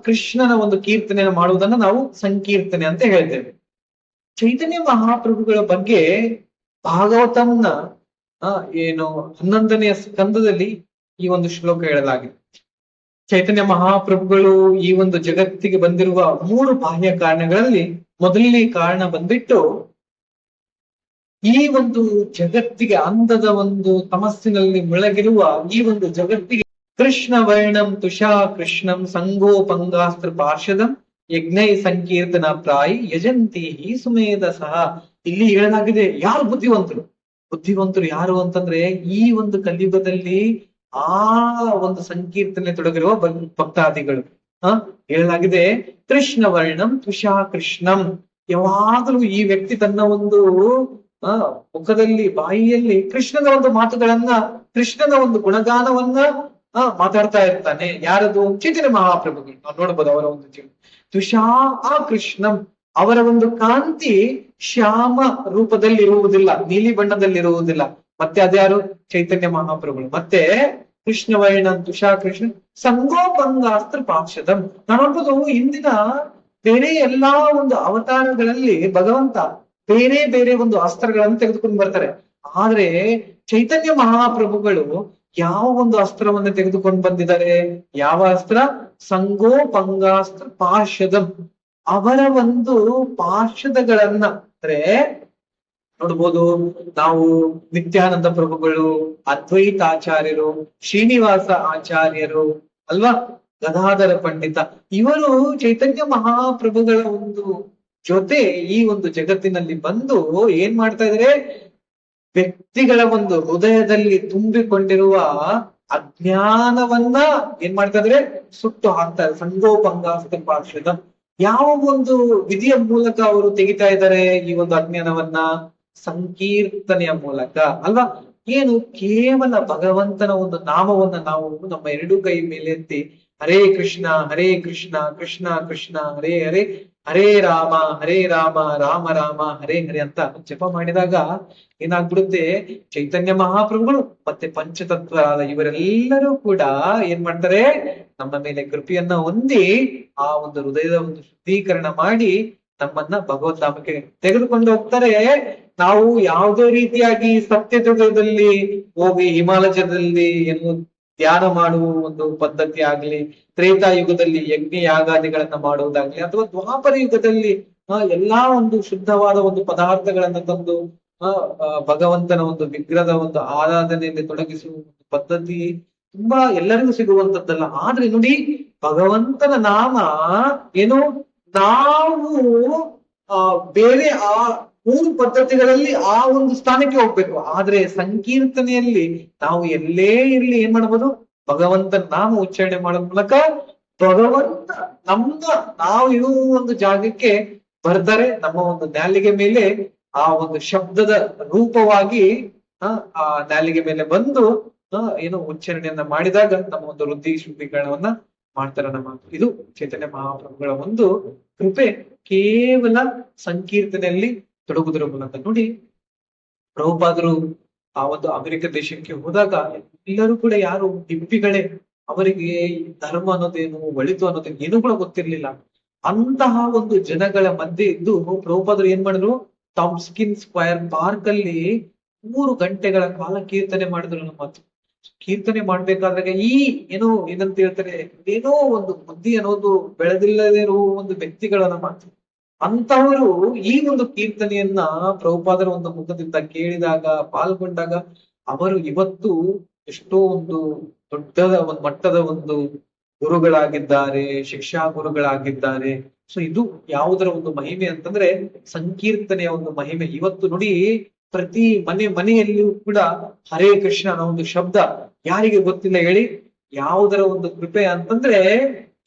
ಕೃಷ್ಣನ ಒಂದು ಕೀರ್ತನೆಯನ್ನು ಮಾಡುವುದನ್ನ ನಾವು ಸಂಕೀರ್ತನೆ ಅಂತ ಹೇಳ್ತೇವೆ. ಚೈತನ್ಯ ಮಹಾಪ್ರಭುಗಳ ಬಗ್ಗೆ ಭಾಗವತಂನ ಏನು 11ನೇ ಸ್ಕಂದದಲ್ಲಿ ಈ ಒಂದು ಶ್ಲೋಕ ಹೇಳಲಾಗಿದೆ. ಚೈತನ್ಯ ಮಹಾಪ್ರಭುಗಳು ಈ ಒಂದು ಜಗತ್ತಿಗೆ ಬಂದಿರುವ 3 ಬಾಹ್ಯ ಕಾರಣಗಳಲ್ಲಿ ಮೊದಲನೇ ಕಾರಣ ಬಂದ್ಬಿಟ್ಟು ಈ ಒಂದು ಜಗತ್ತಿಗೆ ಅಂದದ ಒಂದು ತಮಸ್ಸಿನಲ್ಲಿ ಮುಳಗಿರುವ ಈ ಒಂದು ಜಗತ್ತಿಗೆ ಕೃಷ್ಣ ವರ್ಣಂ ತುಷಾ ಕೃಷ್ಣಂ ಸಂಗೋಪಂಗಾಸ್ತ್ರ ಪಾರ್ಷದಂ ಯಜ್ಞೈ ಸಂಕೀರ್ತನ ಪ್ರಾಯಿ ಯಜಂತಿ ಸುಮೇಧ ಸಹ. ಇಲ್ಲಿ ಹೇಳಲಾಗಿದೆ ಯಾರು ಬುದ್ಧಿವಂತರು. ಬುದ್ಧಿವಂತರು ಯಾರು ಅಂತಂದ್ರೆ ಈ ಒಂದು ಕಲಿಯುಗದಲ್ಲಿ ಆ ಒಂದು ಸಂಕೀರ್ತನೆ ತೊಡಗಿರುವ ಭಕ್ತಾದಿಗಳು. ಹೇಳಲಾಗಿದೆ ಕೃಷ್ಣ ವರ್ಣಂ ತುಷಾ ಕೃಷ್ಣಂ. ಯಾವಾಗಲೂ ಈ ವ್ಯಕ್ತಿ ತನ್ನ ಒಂದು ಮುಖದಲ್ಲಿ ಬಾಯಿಯಲ್ಲಿ ಕೃಷ್ಣನ ಒಂದು ಮಾತುಗಳನ್ನ, ಕೃಷ್ಣನ ಒಂದು ಗುಣಗಾನವನ್ನ ಮಾತಾಡ್ತಾ ಇರ್ತಾನೆ. ಯಾರದು? ಚೈತನ್ಯ ಮಹಾಪ್ರಭುಗಳು. ನಾವು ನೋಡ್ಬೋದು ಅವರ ಒಂದು ಜೀವನ. ತುಷಾ ಕೃಷ್ಣಂ, ಅವರ ಒಂದು ಕಾಂತಿ ಶ್ಯಾಮ ರೂಪದಲ್ಲಿ ಇರುವುದಿಲ್ಲ, ನೀಲಿ ಬಣ್ಣದಲ್ಲಿ ಇರುವುದಿಲ್ಲ. ಮತ್ತೆ ಅದ್ಯಾರು? ಚೈತನ್ಯ ಮಹಾಪ್ರಭುಗಳು. ಮತ್ತೆ ಕೃಷ್ಣ ವರ್ಣ ತುಷಾ ಕೃಷ್ಣ ಸಂಗೋಪಂಗಾಸ್ತ್ರ ಪಾಕ್ಷದಂ. ನಾವು ನೋಡ್ಬೋದು ಇಂದಿನ ಬೇರೆ ಎಲ್ಲಾ ಒಂದು ಅವತಾರಗಳಲ್ಲಿ ಭಗವಂತ ಬೇರೆ ಬೇರೆ ಒಂದು ಅಸ್ತ್ರಗಳನ್ನು ತೆಗೆದುಕೊಂಡು ಬರ್ತಾರೆ. ಆದ್ರೆ ಚೈತನ್ಯ ಮಹಾಪ್ರಭುಗಳು ಯಾವ ಒಂದು ಅಸ್ತ್ರವನ್ನು ತೆಗೆದುಕೊಂಡು ಬಂದಿದ್ದಾರೆ? ಯಾವ ಅಸ್ತ್ರ? ಸಂಗೋಪಂಗಾಸ್ತ್ರ ಪಾರ್ಷದಂ. ಅವರ ಒಂದು ಪಾರ್ಷದಗಳನ್ನ ಅಂದ್ರೆ ನೋಡ್ಬೋದು ನಾವು. ನಿತ್ಯಾನಂದ ಪ್ರಭುಗಳು, ಅದ್ವೈತಾಚಾರ್ಯರು, ಶ್ರೀನಿವಾಸ ಆಚಾರ್ಯರು ಅಲ್ವಾ, ಗದಾಧರ ಪಂಡಿತ, ಇವರು ಚೈತನ್ಯ ಮಹಾಪ್ರಭುಗಳ ಒಂದು ಜೊತೆ ಈ ಒಂದು ಜಗತ್ತಿನಲ್ಲಿ ಬಂದು ಏನ್ ಮಾಡ್ತಾ ಇದಾರೆ? ವ್ಯಕ್ತಿಗಳ ಒಂದು ಹೃದಯದಲ್ಲಿ ತುಂಬಿಕೊಂಡಿರುವ ಅಜ್ಞಾನವನ್ನ ಏನ್ ಮಾಡ್ತಾ ಇದ್ರೆ ಸುಟ್ಟು ಹಾಕ್ತಾರೆ. ಸಂಗೋಪಂಗಾಸ್ತ್ರ ಪಾರ್ಷದ. ಯಾವ ಒಂದು ವಿಧಿಯ ಮೂಲಕ ಅವರು ತೆಗಿತಾ ಇದ್ದಾರೆ ಈ ಒಂದು ಅಜ್ಞಾನವನ್ನ? ಸಂಕೀರ್ತನೆಯ ಮೂಲಕ ಅಲ್ವಾ. ಏನು? ಕೇವಲ ಭಗವಂತನ ಒಂದು ನಾಮವನ್ನ ನಾವು ನಮ್ಮ 2 ಕೈ ಮೇಲೆ ಎತ್ತಿ ಹರೇ ಕೃಷ್ಣ ಕೃಷ್ಣ ಕೃಷ್ಣ ಹರೇ ಹರೇ ಹರೇ ರಾಮ ರಾಮ ರಾಮ ಹರೇ ಹರೇ ಅಂತ ಜಪ ಮಾಡಿದಾಗ ಏನಾಗ್ಬಿಡುತ್ತೆ? ಚೈತನ್ಯ ಮಹಾಪ್ರಭುಗಳು ಮತ್ತೆ ಪಂಚತತ್ವರಾದ ಇವರೆಲ್ಲರೂ ಕೂಡ ಏನ್ ಮಾಡ್ತಾರೆ? ನಮ್ಮ ಮೇಲೆ ಕೃಪೆಯನ್ನ ಹೊಂದಿ ಆ ಒಂದು ಹೃದಯದ ಒಂದು ಶುದ್ಧೀಕರಣ ಮಾಡಿ ನಮ್ಮನ್ನ ಭಗವದ್ಧಾಮಕ್ಕೆ ತೆಗೆದುಕೊಂಡು ಹೋಗ್ತಾರೆ. ನಾವು ಯಾವುದೇ ರೀತಿಯಾಗಿ ಸತ್ಯಯುಗದಲ್ಲಿ ಹೋಗಿ ಹಿಮಾಲಯದಲ್ಲಿ ಏನು ಧ್ಯಾನ ಮಾಡುವ ಒಂದು ಪದ್ಧತಿ ಆಗ್ಲಿ, ತ್ರೇತಾಯುಗದಲ್ಲಿ ಯಜ್ಞ ಯಾಗಾದಿಗಳನ್ನ ಮಾಡುವುದಾಗ್ಲಿ, ಅಥವಾ ದ್ವಾಪರ ಯುಗದಲ್ಲಿ ಎಲ್ಲಾ ಒಂದು ಶುದ್ಧವಾದ ಒಂದು ಪದಾರ್ಥಗಳನ್ನ ತಂದು ಭಗವಂತನ ಒಂದು ವಿಗ್ರಹದ ಒಂದು ಆರಾಧನೆಯಲ್ಲಿ ತೊಡಗಿಸುವ ಒಂದು ಪದ್ಧತಿ ತುಂಬಾ ಎಲ್ಲರಿಗೂ ಸಿಗುವಂತದ್ದಲ್ಲ. ಆದ್ರೆ ನೋಡಿ, ಭಗವಂತನ ನಾಮ ಏನು, ನಾವು ಬೇರೆ ಆ 3 ಪದ್ಧತಿಗಳಲ್ಲಿ ಆ ಒಂದು ಸ್ಥಾನಕ್ಕೆ ಹೋಗ್ಬೇಕು. ಆದ್ರೆ ಸಂಕೀರ್ತನೆಯಲ್ಲಿ ನಾವು ಎಲ್ಲೇ ಇರ್ಲಿ ಏನ್ ಮಾಡ್ಬೋದು? ಭಗವಂತನ ನಾಮ ಉಚ್ಚಾರಣೆ ಮಾಡೋದ್ ಮೂಲಕ ಭಗವಂತ ನಾವು ಇರುವ ಒಂದು ಜಾಗಕ್ಕೆ ಬರ್ತಾರೆ. ನಮ್ಮ ಒಂದು ನಾಲಿಗೆ ಮೇಲೆ ಆ ಒಂದು ಶಬ್ದದ ರೂಪವಾಗಿ ಆ ನಾಲಿಗೆ ಮೇಲೆ ಬಂದು ಏನು ಉಚ್ಚಾರಣೆಯನ್ನ ಮಾಡಿದಾಗ ನಮ್ಮ ಒಂದು ವೃದ್ಧಿ ಶುದ್ಧೀಕರಣವನ್ನ ಮಾಡ್ತಾರೆ. ಇದು ಚೈತನ್ಯ ಮಹಾಪ್ರಭುಗಳ ಒಂದು ಕೃಪೆ ಕೇವಲ ಸಂಕೀರ್ತನೆಯಲ್ಲಿ ತೊಡಗುವುದರ ಮೂಲಕ. ನೋಡಿ, ಪ್ರಭುಪಾದರು ಆ ಒಂದು ಅಮೆರಿಕ ದೇಶಕ್ಕೆ ಹೋದಾಗ ಎಲ್ಲರೂ ಕೂಡ ಯಾರು ದಿಪ್ಪಿಗಳೇ, ಅವರಿಗೆ ಧರ್ಮ ಅನ್ನೋದೇನು, ಒಳಿತು ಅನ್ನೋದೇನು ಏನೂ ಕೂಡ ಗೊತ್ತಿರ್ಲಿಲ್ಲ. ಅಂತಹ ಒಂದು ಜನಗಳ ಮಧ್ಯೆ ಇದ್ದು ಪ್ರಭುಪಾದರು ಏನ್ ಮಾಡಿದ್ರು? ಟಾಮ್ಸ್ಕಿನ್ ಸ್ಕ್ವೈರ್ ಪಾರ್ಕ್ ಅಲ್ಲಿ 3 ಗಂಟೆಗಳ ಕಾಲ ಕೀರ್ತನೆ ಮಾಡಿದ್ರು. ನಮ್ಮ ಕೀರ್ತನೆ ಮಾಡ್ಬೇಕಾದಾಗ ಏನಂತ ಹೇಳ್ತಾರೆ, ಏನೋ ಒಂದು ಬುದ್ಧಿ ಅನ್ನೋದು ಬೆಳೆದಿಲ್ಲದೆ ಇರುವ ಒಂದು ವ್ಯಕ್ತಿಗಳನ್ನ ಮಾತ್ರ. ಅಂತವರು ಈ ಒಂದು ಕೀರ್ತನೆಯನ್ನ ಪ್ರಭುಪಾದರ ಒಂದು ಮುಖದಿಂದ ಕೇಳಿದಾಗ, ಪಾಲ್ಗೊಂಡಾಗ ಅವರು ಇವತ್ತು ಎಷ್ಟೋ ಒಂದು ದೊಡ್ಡದ ಒಂದು ಮಟ್ಟದ ಒಂದು ಗುರುಗಳಾಗಿದ್ದಾರೆ, ಶಿಕ್ಷಾ ಗುರುಗಳಾಗಿದ್ದಾರೆ. ಸೊ ಇದು ಯಾವುದರ ಒಂದು ಮಹಿಮೆ ಅಂತಂದ್ರೆ ಸಂಕೀರ್ತನೆಯ ಒಂದು ಮಹಿಮೆ. ಇವತ್ತು ನೋಡಿ, ಪ್ರತಿ ಮನೆಯಲ್ಲಿಯೂ ಕೂಡ ಹರೇ ಕೃಷ್ಣ ಅನ್ನೋ ಒಂದು ಶಬ್ದ ಯಾರಿಗೆ ಗೊತ್ತಿಲ್ಲ ಹೇಳಿ? ಯಾವುದರ ಒಂದು ಕೃಪೆ ಅಂತಂದ್ರೆ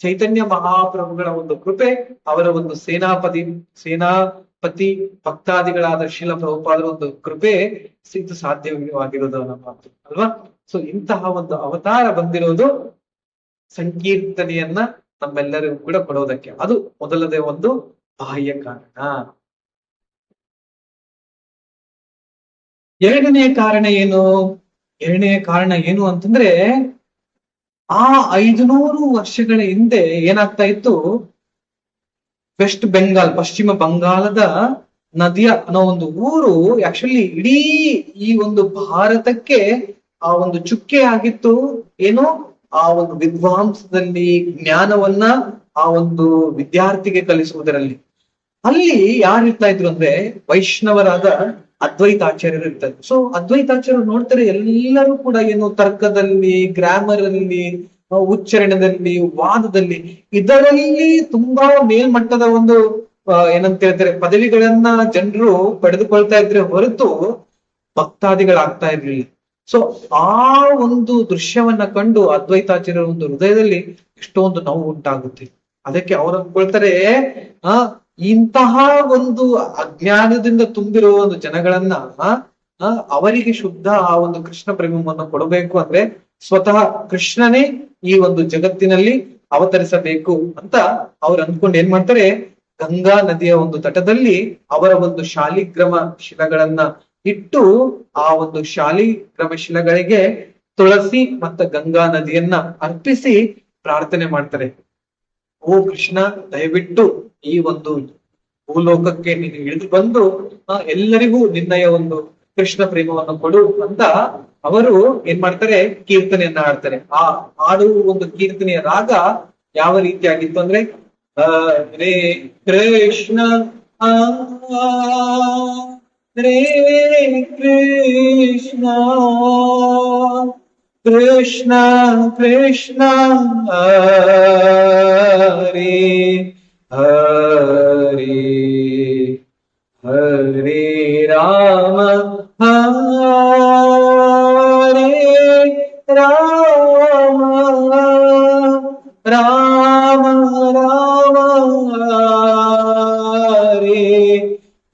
ಚೈತನ್ಯ ಮಹಾಪ್ರಭುಗಳ ಒಂದು ಕೃಪೆ, ಅವರ ಒಂದು ಸೇನಾಪತಿ ಭಕ್ತಾದಿಗಳಾದ ಶೀಲ ಪ್ರಭುಪಾದರ ಒಂದು ಕೃಪೆ ಇದು ಸಾಧ್ಯವಾಗಿರೋದು ನಮ್ಮ ಮಾತು ಅಲ್ವಾ. ಸೊ ಇಂತಹ ಒಂದು ಅವತಾರ ಬಂದಿರೋದು ಸಂಕೀರ್ತನೆಯನ್ನ ನಮ್ಮೆಲ್ಲರಿಗೂ ಕೂಡ ಕೊಡೋದಕ್ಕೆ. ಅದು ಮೊದಲನೇ ಒಂದು ಬಾಹ್ಯ ಕಾರಣ. ಎರಡನೇ ಕಾರಣ ಏನು? ಎರಡನೇ ಕಾರಣ ಏನು ಅಂತಂದ್ರೆ, ಆ 500 ವರ್ಷಗಳ ಹಿಂದೆ ಏನಾಗ್ತಾ ಇತ್ತು, ವೆಸ್ಟ್ ಬೆಂಗಾಲ್, ಪಶ್ಚಿಮ ಬಂಗಾಳದ ನದಿಯ ಅನ್ನೋ ಒಂದು ಊರು ಆಕ್ಚುಲಿ ಇಡೀ ಈ ಒಂದು ಭಾರತಕ್ಕೆ ಆ ಒಂದು ಚುಕ್ಕೆ ಆಗಿತ್ತು. ಏನು, ಆ ಒಂದು ವಿದ್ವಾಂಸದಲ್ಲಿ ಜ್ಞಾನವನ್ನ ಆ ಒಂದು ವಿದ್ಯಾರ್ಥಿಗೆ ಕಲಿಸುವುದರಲ್ಲಿ. ಅಲ್ಲಿ ಯಾರು ಇರ್ತಾ ಇದ್ರು ಅಂದ್ರೆ ವೈಷ್ಣವರಾದ ಅದ್ವೈತಾಚಾರ್ಯರು ಇರ್ತಾರೆ. ಸೊ ಅದ್ವೈತಾಚಾರ್ಯರು ನೋಡ್ತಾರೆ, ಎಲ್ಲರೂ ಕೂಡ ಏನು ತರ್ಕದಲ್ಲಿ, ಗ್ರಾಮರ್ ಅಲ್ಲಿ, ಉಚ್ಚಾರಣದಲ್ಲಿ, ವಾದದಲ್ಲಿ, ಇದರಲ್ಲಿ ತುಂಬಾ ಮೇಲ್ಮಟ್ಟದ ಒಂದು ಏನಂತ ಹೇಳ್ತಾರೆ ಪದವಿಗಳನ್ನ ಜನರು ಪಡೆದುಕೊಳ್ತಾ ಇದ್ರೆ ಹೊರತು ಭಕ್ತಾದಿಗಳಾಗ್ತಾ ಇರ್ಲಿಲ್ಲ. ಸೊ ಆ ಒಂದು ದೃಶ್ಯವನ್ನ ಕಂಡು ಅದ್ವೈತಾಚಾರ್ಯರ ಒಂದು ಹೃದಯದಲ್ಲಿ ಎಷ್ಟೊಂದು ನೋವು ಉಂಟಾಗುತ್ತೆ. ಅದಕ್ಕೆ ಅವ್ರು ಅಂದ್ಕೊಳ್ತಾರೆ, ಇಂತಹ ಒಂದು ಅಜ್ಞಾನದಿಂದ ತುಂಬಿರುವ ಒಂದು ಜನಗಳನ್ನ ಅವರಿಗೆ ಶುದ್ಧ ಆ ಒಂದು ಕೃಷ್ಣ ಪ್ರೇಮವನ್ನು ಕೊಡಬೇಕು ಅಂದ್ರೆ ಸ್ವತಃ ಕೃಷ್ಣನೇ ಈ ಒಂದು ಜಗತ್ತಿನಲ್ಲಿ ಅವತರಿಸಬೇಕು ಅಂತ ಅವ್ರು ಅಂದ್ಕೊಂಡು ಏನ್ ಮಾಡ್ತಾರೆ, ಗಂಗಾ ನದಿಯ ಒಂದು ತಟದಲ್ಲಿ ಅವರ ಒಂದು ಶಾಲಿಗ್ರಾಮ ಶಿಲೆಗಳನ್ನ ಇಟ್ಟು ಆ ಒಂದು ಶಾಲಿಗ್ರಾಮ ಶಿಲೆಗಳಿಗೆ ತುಳಸಿ ಮತ್ತು ಗಂಗಾ ನದಿಯನ್ನ ಅರ್ಪಿಸಿ ಪ್ರಾರ್ಥನೆ ಮಾಡ್ತಾರೆ. ಓ ಕೃಷ್ಣ, ದಯವಿಟ್ಟು ಈ ಒಂದು ಭೂಲೋಕಕ್ಕೆ ನೀನು ಇಳಿದು ಬಂದು ಎಲ್ಲರಿಗೂ ನಿನ್ನಯ ಒಂದು ಕೃಷ್ಣ ಪ್ರೇಮವನ್ನು ಕೊಡು ಅಂತ ಅವರು ಏನ್ ಮಾಡ್ತಾರೆ, ಕೀರ್ತನೆಯನ್ನ ಹಾಡ್ತಾರೆ. ಆ ಹಾಡುವ ಒಂದು ಕೀರ್ತನೆಯ ರಾಗ ಯಾವ ರೀತಿಯಾಗಿತ್ತು ಅಂದ್ರೆ, ಹರೇ ಕೃಷ್ಣ ಹರೇ ಕೃಷ್ಣ ಕೃಷ್ಣ ಕೃಷ್ಣ ಹರೇ ಹರೇ ಹರೇ ರಾಮ ಹರೇ ರಾಮ ರಾಮ ರಾಮ ಹರೇ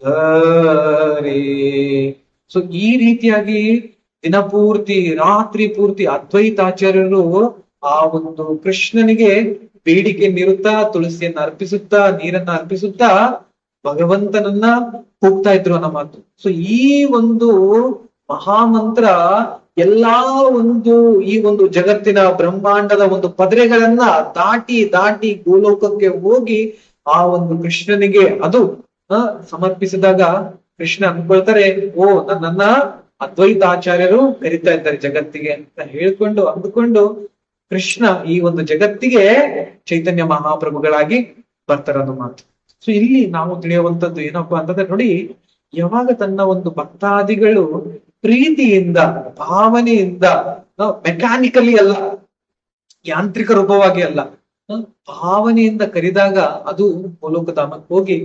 ಹರೇ. ಸೊ ಈ ರೀತಿಯಾಗಿ ದಿನಪೂರ್ತಿ, ರಾತ್ರಿ ಪೂರ್ತಿ ಅದ್ವೈತಾಚಾರ್ಯರು ಆ ಒಂದು ಕೃಷ್ಣನಿಗೆ ಬೇಡಿಕೆ ನೀಡುತ್ತಾ, ತುಳಸಿಯನ್ನ ಅರ್ಪಿಸುತ್ತಾ, ನೀರನ್ನ ಅರ್ಪಿಸುತ್ತಾ ಭಗವಂತನನ್ನ ಹೋಗ್ತಾ ಇದ್ರು ಅನ್ನೋ ಮಾತು. ಸೊ ಈ ಒಂದು ಮಹಾಮಂತ್ರ ಎಲ್ಲಾ ಒಂದು ಈ ಒಂದು ಜಗತ್ತಿನ ಬ್ರಹ್ಮಾಂಡದ ಒಂದು ಪದರೆಗಳನ್ನ ದಾಟಿ ದಾಟಿ ಗೋಲೋಕಕ್ಕೆ ಹೋಗಿ ಆ ಒಂದು ಕೃಷ್ಣನಿಗೆ ಅದು ಸಮರ್ಪಿಸಿದಾಗ ಕೃಷ್ಣ ಅನ್ಕೊಳ್ತಾರೆ, ಓ ನನ್ನನ್ನ ಅದ್ವೈತಾಚಾರ್ಯರು ಕರಿತಾ ಇದ್ದಾರೆ ಜಗತ್ತಿಗೆ ಅಂತ ಹೇಳ್ಕೊಂಡು ಅಂದುಕೊಂಡು ಕೃಷ್ಣ ಈ ಒಂದು ಜಗತ್ತಿಗೆ ಚೈತನ್ಯ ಮಹಾಪ್ರಭುಗಳಾಗಿ ಬರ್ತಾರನ್ನೋ ಮಾತು. ಸೊ ಇಲ್ಲಿ ನಾವು ತಿಳಿಯುವಂತದ್ದು ಏನಪ್ಪಾ ಅಂತಂದ್ರೆ, ನೋಡಿ, ಯಾವಾಗ ತನ್ನ ಒಂದು ಭಕ್ತಾದಿಗಳು ಪ್ರೀತಿಯಿಂದ, ಭಾವನೆಯಿಂದ, ಮೆಕ್ಯಾನಿಕಲಿ ಅಲ್ಲ, ಯಾಂತ್ರಿಕ ರೂಪವಾಗಿ ಅಲ್ಲ, ಭಾವನೆಯಿಂದ ಕರೆದಾಗ ಅದು ಗೋಲೋಕಧಾಮಕ್ಕೆ ಹೋಗಿ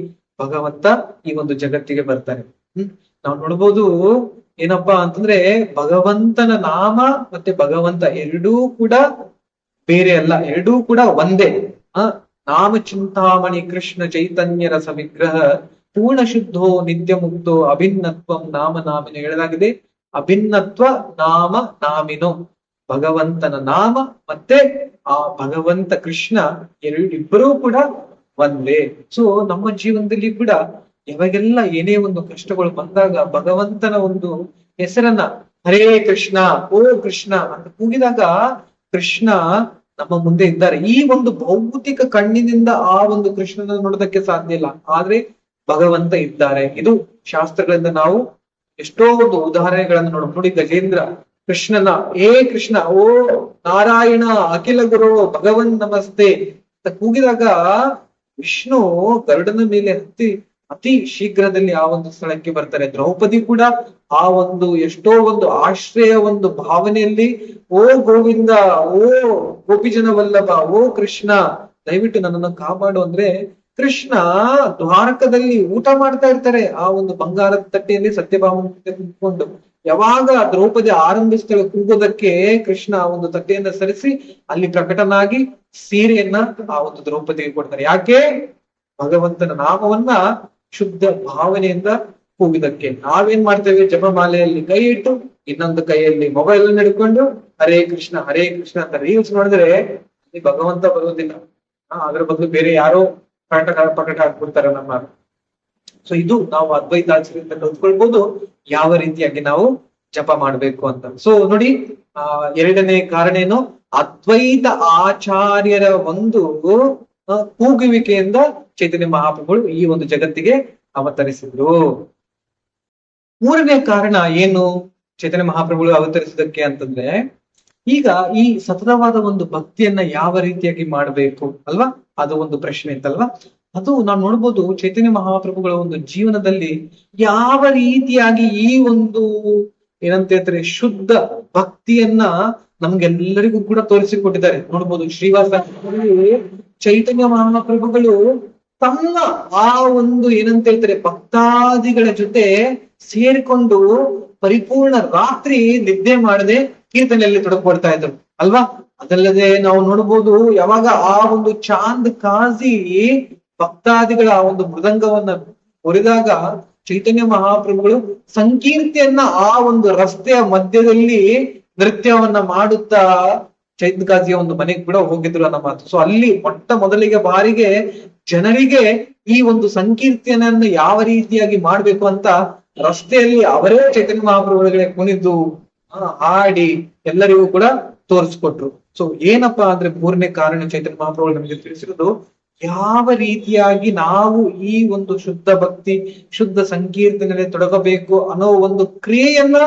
ಭಗವಂತ ಈ ಒಂದು ಜಗತ್ತಿಗೆ ಬರ್ತಾರೆ. ನಾವು ನೋಡ್ಬೋದು ಏನಪ್ಪಾ ಅಂತಂದ್ರೆ, ಭಗವಂತನ ನಾಮ ಮತ್ತೆ ಭಗವಂತ ಎರಡೂ ಕೂಡ ಬೇರೆ ಅಲ್ಲ, ಎರಡೂ ಕೂಡ ಒಂದೇ. ನಾಮ ಚಿಂತಾಮಣಿ ಕೃಷ್ಣ ಚೈತನ್ಯ ರಸ ವಿಗ್ರಹ ಪೂರ್ಣ ಶುದ್ಧೋ ನಿತ್ಯ ಮುಕ್ತೋ ಅಭಿನ್ನತ್ವಂ ನಾಮ ನಾಮಿನೋ ಹೇಳಲಾಗಿದೆ. ಅಭಿನ್ನತ್ವ ನಾಮ ನಾಮಿನೋ, ಭಗವಂತನ ನಾಮ ಮತ್ತೆ ಆ ಭಗವಂತ ಕೃಷ್ಣ ಇಬ್ಬರೂ ಕೂಡ ಒಂದೇ. ಸೊ ನಮ್ಮ ಜೀವನದಲ್ಲಿ ಕೂಡ ಯಾವಾಗೆಲ್ಲ ಏನೇ ಒಂದು ಕಷ್ಟಗಳು ಬಂದಾಗ ಭಗವಂತನ ಒಂದು ಹೆಸರನ್ನ ಹರೇ ಕೃಷ್ಣ, ಓ ಕೃಷ್ಣ ಅಂತ ಕೂಗಿದಾಗ ಕೃಷ್ಣ ನಮ್ಮ ಮುಂದೆ ಇದ್ದಾರೆ. ಈ ಒಂದು ಭೌತಿಕ ಕಣ್ಣಿನಿಂದ ಆ ಒಂದು ಕೃಷ್ಣನ ನೋಡೋದಕ್ಕೆ ಸಾಧ್ಯ ಇಲ್ಲ, ಆದ್ರೆ ಭಗವಂತ ಇದ್ದಾರೆ. ಇದು ಶಾಸ್ತ್ರಗಳಿಂದ ನಾವು ಎಷ್ಟೋ ಒಂದು ಉದಾಹರಣೆಗಳನ್ನು ನೋಡಿ. ಗಜೇಂದ್ರ ಕೃಷ್ಣನ ಏ ಕೃಷ್ಣ, ಓ ನಾರಾಯಣ, ಅಖಿಲ ಗುರು, ಭಗವನ್ ನಮಸ್ತೆ ಅಂತ ಕೂಗಿದಾಗ ವಿಷ್ಣು ಗರುಡನ ಮೇಲೆ ಹತ್ತಿ ಅತಿ ಶೀಘ್ರದಲ್ಲಿ ಆ ಒಂದು ಸ್ಥಳಕ್ಕೆ ಬರ್ತಾರೆ. ದ್ರೌಪದಿ ಕೂಡ ಆ ಒಂದು ಎಷ್ಟೋ ಒಂದು ಆಶ್ರಯ ಒಂದು ಭಾವನೆಯಲ್ಲಿ, ಓ ಗೋವಿಂದ, ಓ ಗೋಪಿಜನ ವಲ್ಲಭ, ಓ ಕೃಷ್ಣ ದಯವಿಟ್ಟು ನನ್ನನ್ನು ಕಾಪಾಡು ಅಂದ್ರೆ ಕೃಷ್ಣ ದ್ವಾರಕದಲ್ಲಿ ಊಟ ಮಾಡ್ತಾ ಇರ್ತಾರೆ ಆ ಒಂದು ಬಂಗಾರದ ತಟ್ಟೆಯಲ್ಲಿ ಸತ್ಯಭಾಮ ಕುತ್ಕೊಂಡು. ಯಾವಾಗ ದ್ರೌಪದಿ ಆರಂಭಿಸ್ತಾಳೆ ಕೂಗೋದಕ್ಕೆ, ಕೃಷ್ಣ ಆ ಒಂದು ತಟ್ಟೆಯನ್ನ ಸರಿಸಿ ಅಲ್ಲಿ ಪ್ರಕಟನಾಗಿ ಸೀರೆಯನ್ನ ಆ ಒಂದು ದ್ರೌಪದಿಗೆ ಕೊಡ್ತಾರೆ. ಯಾಕೆ? ಭಗವಂತನ ನಾಮವನ್ನ ಶುದ್ಧ ಭಾವನೆಯಿಂದ ಕೂಗಿದಕ್ಕೆ. ನಾವೇನ್ ಮಾಡ್ತೇವೆ, ಜಪಮಾಲೆಯಲ್ಲಿ ಕೈ ಇಟ್ಟು ಇನ್ನೊಂದು ಕೈಯಲ್ಲಿ ಮೊಬೈಲ್ ಅನ್ನು ಹಿಡ್ಕೊಂಡು ಹರೇ ಕೃಷ್ಣ ಅಂತ ರೀಲ್ಸ್ ನೋಡಿದ್ರೆ ಅಲ್ಲಿ ಭಗವಂತ ಬರುವುದಿಲ್ಲ, ಅದ್ರ ಬದಲು ಬೇರೆ ಯಾರೋ ಪ್ರಕಟ ಹಾಕ್ಬಿಡ್ತಾರೆ ನಮ್ಮ. ಸೊ ಇದು ನಾವು ಅದ್ವೈತಾಚಾರ್ಯರಿಂದ ಕಲ್ತ್ಕೊಳ್ಬಹುದು ಯಾವ ರೀತಿಯಾಗಿ ನಾವು ಜಪ ಮಾಡ್ಬೇಕು ಅಂತ. ಸೊ ನೋಡಿ, ಎರಡನೇ ಕಾರಣ ಏನು, ಅದ್ವೈತ ಆಚಾರ್ಯರ ಒಂದು ಕೂಗುವಿಕೆಯಿಂದ ಚೈತನ್ಯ ಮಹಾಪ್ರಭುಗಳು ಈ ಒಂದು ಜಗತ್ತಿಗೆ ಅವತರಿಸಿದ್ರು. ಮೂರನೇ ಕಾರಣ ಏನು ಚೈತನ್ಯ ಮಹಾಪ್ರಭುಗಳು ಅವತರಿಸಿದಕ್ಕೆ ಅಂತಂದ್ರೆ, ಈಗ ಈ ಸತತವಾದ ಒಂದು ಭಕ್ತಿಯನ್ನ ಯಾವ ರೀತಿಯಾಗಿ ಮಾಡ್ಬೇಕು ಅಲ್ವಾ, ಅದು ಒಂದು ಪ್ರಶ್ನೆ ಇತ್ತಲ್ವಾ. ಅದು ನಾವು ನೋಡ್ಬೋದು ಚೈತನ್ಯ ಮಹಾಪ್ರಭುಗಳ ಒಂದು ಜೀವನದಲ್ಲಿ ಯಾವ ರೀತಿಯಾಗಿ ಈ ಒಂದು ಏನಂತ ಹೇಳ್ತಾರೆ ಶುದ್ಧ ಭಕ್ತಿಯನ್ನ ನಮ್ಗೆಲ್ಲರಿಗೂ ಕೂಡ ತೋರಿಸಿಕೊಟ್ಟಿದ್ದಾರೆ. ನೋಡ್ಬೋದು ಶ್ರೀವಾಸ ಚೈತನ್ಯ ಮಹಾಪ್ರಭುಗಳು ತಮ್ಮ ಆ ಒಂದು ಏನಂತ ಹೇಳ್ತಾರೆ ಭಕ್ತಾದಿಗಳ ಜೊತೆ ಸೇರಿಕೊಂಡು ಪರಿಪೂರ್ಣ ರಾತ್ರಿ ನಿದ್ದೆ ಮಾಡದೆ ಕೀರ್ತನೆಯಲ್ಲಿ ತೊಡಕೊಡ್ತಾ ಇದ್ರು ಅಲ್ವಾ. ಅದಲ್ಲದೆ ನಾವು ನೋಡ್ಬೋದು ಯಾವಾಗ ಆ ಒಂದು ಚಾಂದ್ ಕಾಜಿ ಭಕ್ತಾದಿಗಳ ಆ ಒಂದು ಮೃದಂಗವನ್ನ ಹೊರಿದಾಗ ಚೈತನ್ಯ ಮಹಾಪ್ರಭುಗಳು ಸಂಕೀರ್ತಿಯನ್ನ ಆ ಒಂದು ರಸ್ತೆಯ ಮಧ್ಯದಲ್ಲಿ ನೃತ್ಯವನ್ನ ಮಾಡುತ್ತಾ ಚೈತನ್ಯ ಕಾಜಿಯ ಒಂದು ಮನೆಗೆ ಕೂಡ ಹೋಗಿದ್ರು ಅನ್ನೋ ಮಾತು. ಸೊ ಅಲ್ಲಿ ಮೊಟ್ಟ ಮೊದಲಿಗೆ ಬಾರಿಗೆ ಜನರಿಗೆ ಈ ಒಂದು ಸಂಕೀರ್ತನೆಯನ್ನ ಯಾವ ರೀತಿಯಾಗಿ ಮಾಡ್ಬೇಕು ಅಂತ ರಸ್ತೆಯಲ್ಲಿ ಅವರೇ ಚೈತನ್ಯ ಮಹಾಪ್ರಭುಗಳಿಗೆ ಕುಣಿದು ಹಾಡಿ ಎಲ್ಲರಿಗೂ ಕೂಡ ತೋರಿಸ್ಕೊಟ್ರು. ಸೊ ಏನಪ್ಪಾ ಅಂದ್ರೆ ಮೂರನೇ ಕಾರಣ ಚೈತನ್ಯ ಮಹಾಪ್ರಭುಗಳು ನಮಗೆ ತಿಳಿಸಿರೋದು, ಯಾವ ರೀತಿಯಾಗಿ ನಾವು ಈ ಒಂದು ಶುದ್ಧ ಭಕ್ತಿ ಶುದ್ಧ ಸಂಕೀರ್ತನೆಯಲ್ಲಿ ತೊಡಗಬೇಕು ಅನ್ನೋ ಒಂದು ಕ್ರಿಯೆಯನ್ನ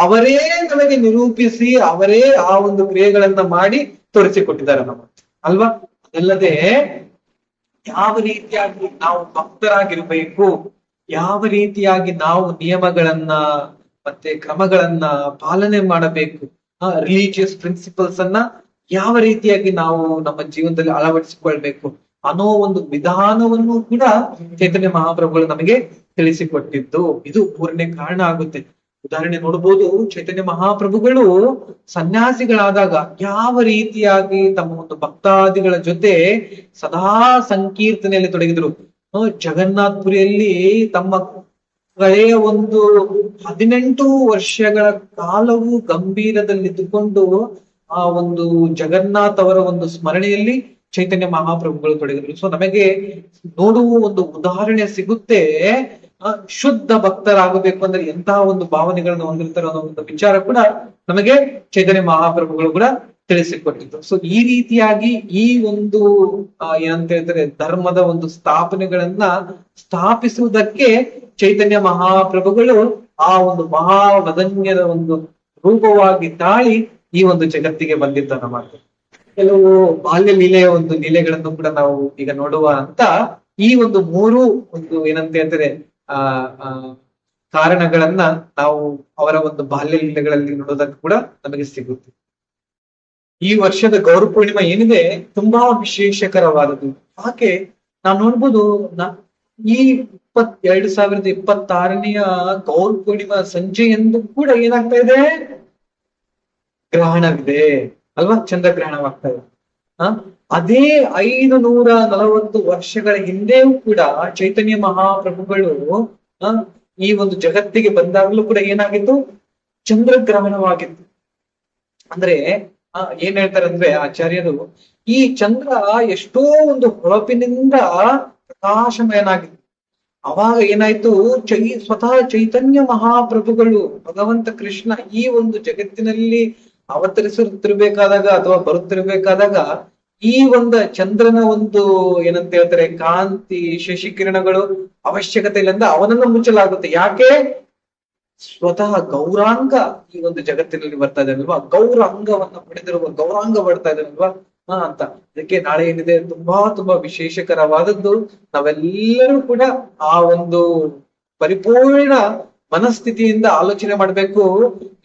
ಅವರೇ ನಮಗೆ ನಿರೂಪಿಸಿ ಅವರೇ ಆ ಒಂದು ಕ್ರಿಯೆಗಳನ್ನ ಮಾಡಿ ತೋರಿಸಿಕೊಟ್ಟಿದ್ದಾರೆ ನಮ್ಮ ಅಲ್ವಾ. ಅದಲ್ಲದೆ ಯಾವ ರೀತಿಯಾಗಿ ನಾವು ಭಕ್ತರಾಗಿರ್ಬೇಕು, ಯಾವ ರೀತಿಯಾಗಿ ನಾವು ನಿಯಮಗಳನ್ನ ಮತ್ತೆ ಕ್ರಮಗಳನ್ನ ಪಾಲನೆ ಮಾಡಬೇಕು, ರಿಲಿಜಿಯಸ್ ಪ್ರಿನ್ಸಿಪಲ್ಸ್ ಅನ್ನ ಯಾವ ರೀತಿಯಾಗಿ ನಾವು ನಮ್ಮ ಜೀವನದಲ್ಲಿ ಅಳವಡಿಸಿಕೊಳ್ಬೇಕು ಅನ್ನೋ ಒಂದು ವಿಧಾನವನ್ನು ಕೂಡ ಚೈತನ್ಯ ಮಹಾಪ್ರಭುಗಳು ನಮಗೆ ತಿಳಿಸಿಕೊಟ್ಟಿದ್ದು. ಇದು ಮೂರನೇ ಕಾರಣ ಆಗುತ್ತೆ. ಉದಾಹರಣೆ ನೋಡ್ಬೋದು, ಚೈತನ್ಯ ಮಹಾಪ್ರಭುಗಳು ಸನ್ಯಾಸಿಗಳಾದಾಗ ಯಾವ ರೀತಿಯಾಗಿ ತಮ್ಮ ಒಂದು ಭಕ್ತಾದಿಗಳ ಜೊತೆ ಸದಾ ಸಂಕೀರ್ತನೆಯಲ್ಲಿ ತೊಡಗಿದ್ರು. ಜಗನ್ನಾಥ್ಪುರಿಯಲ್ಲಿ ತಮ್ಮ ಕಳೆಯ ಒಂದು 18 ವರ್ಷಗಳ ಕಾಲವು ಗಂಭೀರದಲ್ಲಿದ್ದುಕೊಂಡು ಆ ಒಂದು ಜಗನ್ನಾಥ್ ಅವರ ಒಂದು ಸ್ಮರಣೆಯಲ್ಲಿ ಚೈತನ್ಯ ಮಹಾಪ್ರಭುಗಳು ತೊಡಗಿದ್ರು. ಸೊ ನಮಗೆ ನೋಡುವ ಒಂದು ಉದಾಹರಣೆ ಸಿಗುತ್ತೆ, ಶುದ್ಧ ಭಕ್ತರಾಗಬೇಕು ಅಂದ್ರೆ ಎಂತಹ ಒಂದು ಭಾವನೆಗಳನ್ನು ಹೊಂದಿರ್ತಾರೆ ಅನ್ನೋ ಒಂದು ವಿಚಾರ ಕೂಡ ನಮಗೆ ಚೈತನ್ಯ ಮಹಾಪ್ರಭುಗಳು ಕೂಡ ತಿಳಿಸಿಕೊಟ್ಟಿದ್ರು. ಸೊ ಈ ರೀತಿಯಾಗಿ ಈ ಒಂದು ಏನಂತ ಹೇಳ್ತಾರೆ ಧರ್ಮದ ಒಂದು ಸ್ಥಾಪನೆಗಳನ್ನ ಸ್ಥಾಪಿಸುವುದಕ್ಕೆ ಚೈತನ್ಯ ಮಹಾಪ್ರಭುಗಳು ಆ ಒಂದು ಮಹಾವದನ್ಯದ ಒಂದು ರೂಪವಾಗಿ ತಾಳಿ ಈ ಒಂದು ಜಗತ್ತಿಗೆ ಬಂದಿದ್ದನ್ನ ಮಾಡ್ತಾರೆ. ಕೆಲವು ಬಾಲ್ಯ ಲೀಲೆಯ ಒಂದು ಲೀಲೆಗಳನ್ನು ಕೂಡ ನಾವು ಈಗ ನೋಡುವ ಅಂತ ಈ ಒಂದು ಮೂರು ಒಂದು ಏನಂತ ಹೇಳ್ತಾರೆ ಕಾರಣಗಳನ್ನ ನಾವು ಅವರ ಒಂದು ಬಾಲ್ಯ ಲೀಲೆಗಳಲ್ಲಿ ನೋಡೋದಕ್ಕೆ ಕೂಡ ನಮಗೆ ಸಿಗುತ್ತೆ. ಈ ವರ್ಷದ ಗೌರ ಪೂರ್ಣಿಮಾ ಏನಿದೆ ತುಂಬಾ ವಿಶೇಷಕರವಾದದ್ದು. ಹಾಗೆ ನಾವು ನೋಡ್ಬೋದು ಈ 2026ನೆಯ ಗೌರ ಪೂರ್ಣಿಮಾ ಸಂಜೆಯಂದು ಕೂಡ ಏನಾಗ್ತಾ ಇದೆ, ಗ್ರಹಣವಿದೆ ಅಲ್ವಾ, ಚಂದ್ರಗ್ರಹಣವಾಗ್ತಾ ಇದೆ. ಅದೇ 540 ವರ್ಷಗಳ ಹಿಂದೆಯೂ ಕೂಡ ಚೈತನ್ಯ ಮಹಾಪ್ರಭುಗಳು ಈ ಒಂದು ಜಗತ್ತಿಗೆ ಬಂದಾಗಲೂ ಕೂಡ ಏನಾಗಿತ್ತು, ಚಂದ್ರಗ್ರಹಣವಾಗಿತ್ತು. ಅಂದ್ರೆ ಏನ್ ಹೇಳ್ತಾರೆ ಅಂದ್ರೆ ಆಚಾರ್ಯರು, ಈ ಚಂದ್ರ ಎಷ್ಟೋ ಒಂದು ಹೊಳಪಿನಿಂದ ಪ್ರಕಾಶಮಯನಾಗಿತ್ತು. ಅವಾಗ ಏನಾಯ್ತು, ಸ್ವತಃ ಚೈತನ್ಯ ಮಹಾಪ್ರಭುಗಳು ಭಗವಂತ ಕೃಷ್ಣ ಈ ಒಂದು ಜಗತ್ತಿನಲ್ಲಿ ಅವತರಿಸುತ್ತಿರ್ಬೇಕಾದಾಗ ಅಥವಾ ಬರುತ್ತಿರ್ಬೇಕಾದಾಗ ಈ ಒಂದು ಚಂದ್ರನ ಒಂದು ಏನಂತ ಹೇಳ್ತಾರೆ ಕಾಂತಿ ಶಶಿಕಿರಣಗಳು ಅವಶ್ಯಕತೆ ಇಲ್ಲ ಅಂದ್ರೆ ಅವನನ್ನು ಮುಚ್ಚಲಾಗುತ್ತೆ. ಯಾಕೆ, ಸ್ವತಃ ಗೌರಾಂಗ ಈ ಒಂದು ಜಗತ್ತಿನಲ್ಲಿ ಬರ್ತಾ ಇದೆ ಅಲ್ವಾ, ಗೌರ ಅಂಗವನ್ನ ಪಡೆದಿರುವ ಗೌರಾಂಗ ಬರ್ತಾ ಇದೆ ಅಲ್ವಾ ಅಂತ. ಅದಕ್ಕೆ ನಾಳೆ ಏನಿದೆ ತುಂಬಾ ತುಂಬಾ ವಿಶೇಷಕರವಾದದ್ದು. ನಾವೆಲ್ಲರೂ ಕೂಡ ಆ ಒಂದು ಪರಿಪೂರ್ಣ ಮನಸ್ಥಿತಿಯಿಂದ ಆಲೋಚನೆ ಮಾಡ್ಬೇಕು.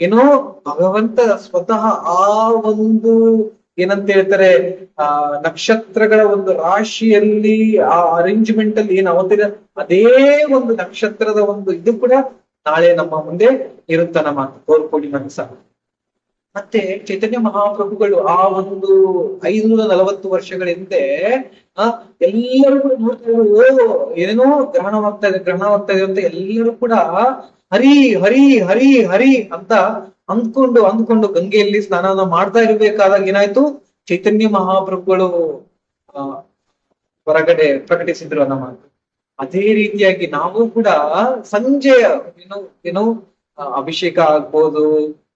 ಏನೋ ಭಗವಂತ ಸ್ವತಃ ಆ ಒಂದು ಏನಂತ ಹೇಳ್ತಾರೆ ನಕ್ಷತ್ರಗಳ ಒಂದು ರಾಶಿಯಲ್ಲಿ ಆ ಅರೇಂಜ್ಮೆಂಟ್ ಅಲ್ಲಿ ಏನ್ ಅವತಿರ ಅದೇ ಒಂದು ನಕ್ಷತ್ರದ ಒಂದು ಇದು ಕೂಡ ನಾಳೆ ನಮ್ಮ ಮುಂದೆ ಇರುತ್ತ ನಮ್ಮ ಗೌರ ಪೂರ್ಣಿಮಾ ದಿವಸ. ಮತ್ತೆ ಚೈತನ್ಯ ಮಹಾಪ್ರಭುಗಳು ಆ ಒಂದು 540 ವರ್ಷಗಳ ಹಿಂದೆ ಎಲ್ಲರೂ ಕೂಡ ನೋಡ್ತಾ ಇದ್ರು, ಏನೇನೋ ಗ್ರಹಣವಾಗ್ತಾ ಇದೆ ಅಂತ ಎಲ್ಲರೂ ಕೂಡ ಹರಿ ಹರಿ ಹರಿ ಹರಿ ಅಂತ ಅಂದ್ಕೊಂಡು ಗಂಗೆಯಲ್ಲಿ ಸ್ನಾನ ಮಾಡ್ತಾ ಇರ್ಬೇಕಾದಾಗ ಏನಾಯ್ತು, ಚೈತನ್ಯ ಮಹಾಪ್ರಭುಗಳು ಹೊರಗಡೆ ಪ್ರಕಟಿಸಿದ್ರು ಅನ್ನೋ ಮಾತು. ಅದೇ ರೀತಿಯಾಗಿ ನಾವು ಕೂಡ ಸಂಜೆಯ ಏನೋ ಅಭಿಷೇಕ ಆಗ್ಬೋದು,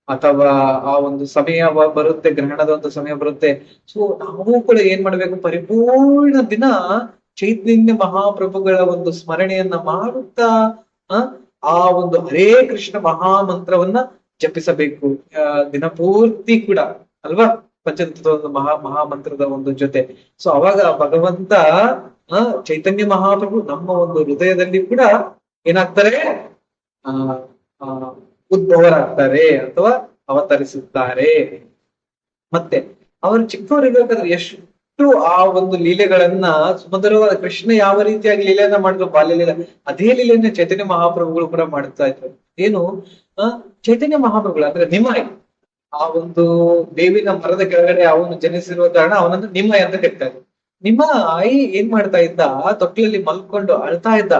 ಅಥವಾ ಆ ಒಂದು ಸಮಯ ಬರುತ್ತೆ, ಗ್ರಹಣದ ಒಂದು ಸಮಯ ಬರುತ್ತೆ. ಸೊ ನಾವು ಕೂಡ ಏನ್ ಮಾಡ್ಬೇಕು, ಪರಿಪೂರ್ಣ ದಿನ ಚೈತನ್ಯ ಮಹಾಪ್ರಭುಗಳ ಒಂದು ಸ್ಮರಣೆಯನ್ನ ಮಾಡುತ್ತಾ ಆ ಆ ಒಂದು ಹರೇ ಕೃಷ್ಣ ಮಹಾಮಂತ್ರವನ್ನ ಜಪಿಸಬೇಕು ದಿನಪೂರ್ತಿ ಕೂಡ, ಅಲ್ವಾ? ಪಂಚತತ್ವದ ಒಂದು ಮಹಾಮಂತ್ರದ ಒಂದು ಜೊತೆ. ಸೊ ಅವಾಗ ಭಗವಂತ ಚೈತನ್ಯ ಮಹಾಪ್ರಭು ನಮ್ಮ ಒಂದು ಹೃದಯದಲ್ಲಿ ಕೂಡ ಏನಾಗ್ತಾರೆ, ಆ ಆ ಉದ್ಭವರಾಗ್ತಾರೆ ಅಥವಾ ಅವತರಿಸುತ್ತಾರೆ. ಮತ್ತೆ ಅವರು ಚಿಕ್ಕವರಿರ್ಬೇಕಾದ್ರೆ ಎಷ್ಟು ಆ ಒಂದು ಲೀಲೆಗಳನ್ನ, ಸುಮಧುರವಾದ ಕೃಷ್ಣ ಯಾವ ರೀತಿಯಾಗಿ ಲೀಲೆಯನ್ನ ಮಾಡಿದ್ರು ಬಾಲ್ಯ ಲೀಲೆ, ಅದೇ ಲೀಲೆಯನ್ನ ಚೈತನ್ಯ ಮಹಾಪ್ರಭುಗಳು ಕೂಡ ಮಾಡುತ್ತಾ ಇದ್ರು. ಏನು ಚೈತನ್ಯ ಮಹಾಪ್ರಭುಗಳು ಅಂದ್ರೆ ನಿಮಾಯಿ, ಆ ಒಂದು ಬೇವಿನ ಮರದ ಕೆಳಗಡೆ ಅವನು ಜನಿಸಿರುವ ಕಾರಣ ಅವನನ್ನು ನಿಮಾಯಿ ಅಂತ ಕರೀತಾರೆ. ನಿಮಾಯಿ ಏನ್ ಮಾಡ್ತಾ ಇದ್ದ, ತೊಟ್ಟಿಲಲ್ಲಿ ಮಲ್ಕೊಂಡು ಅಳ್ತಾ ಇದ್ದ.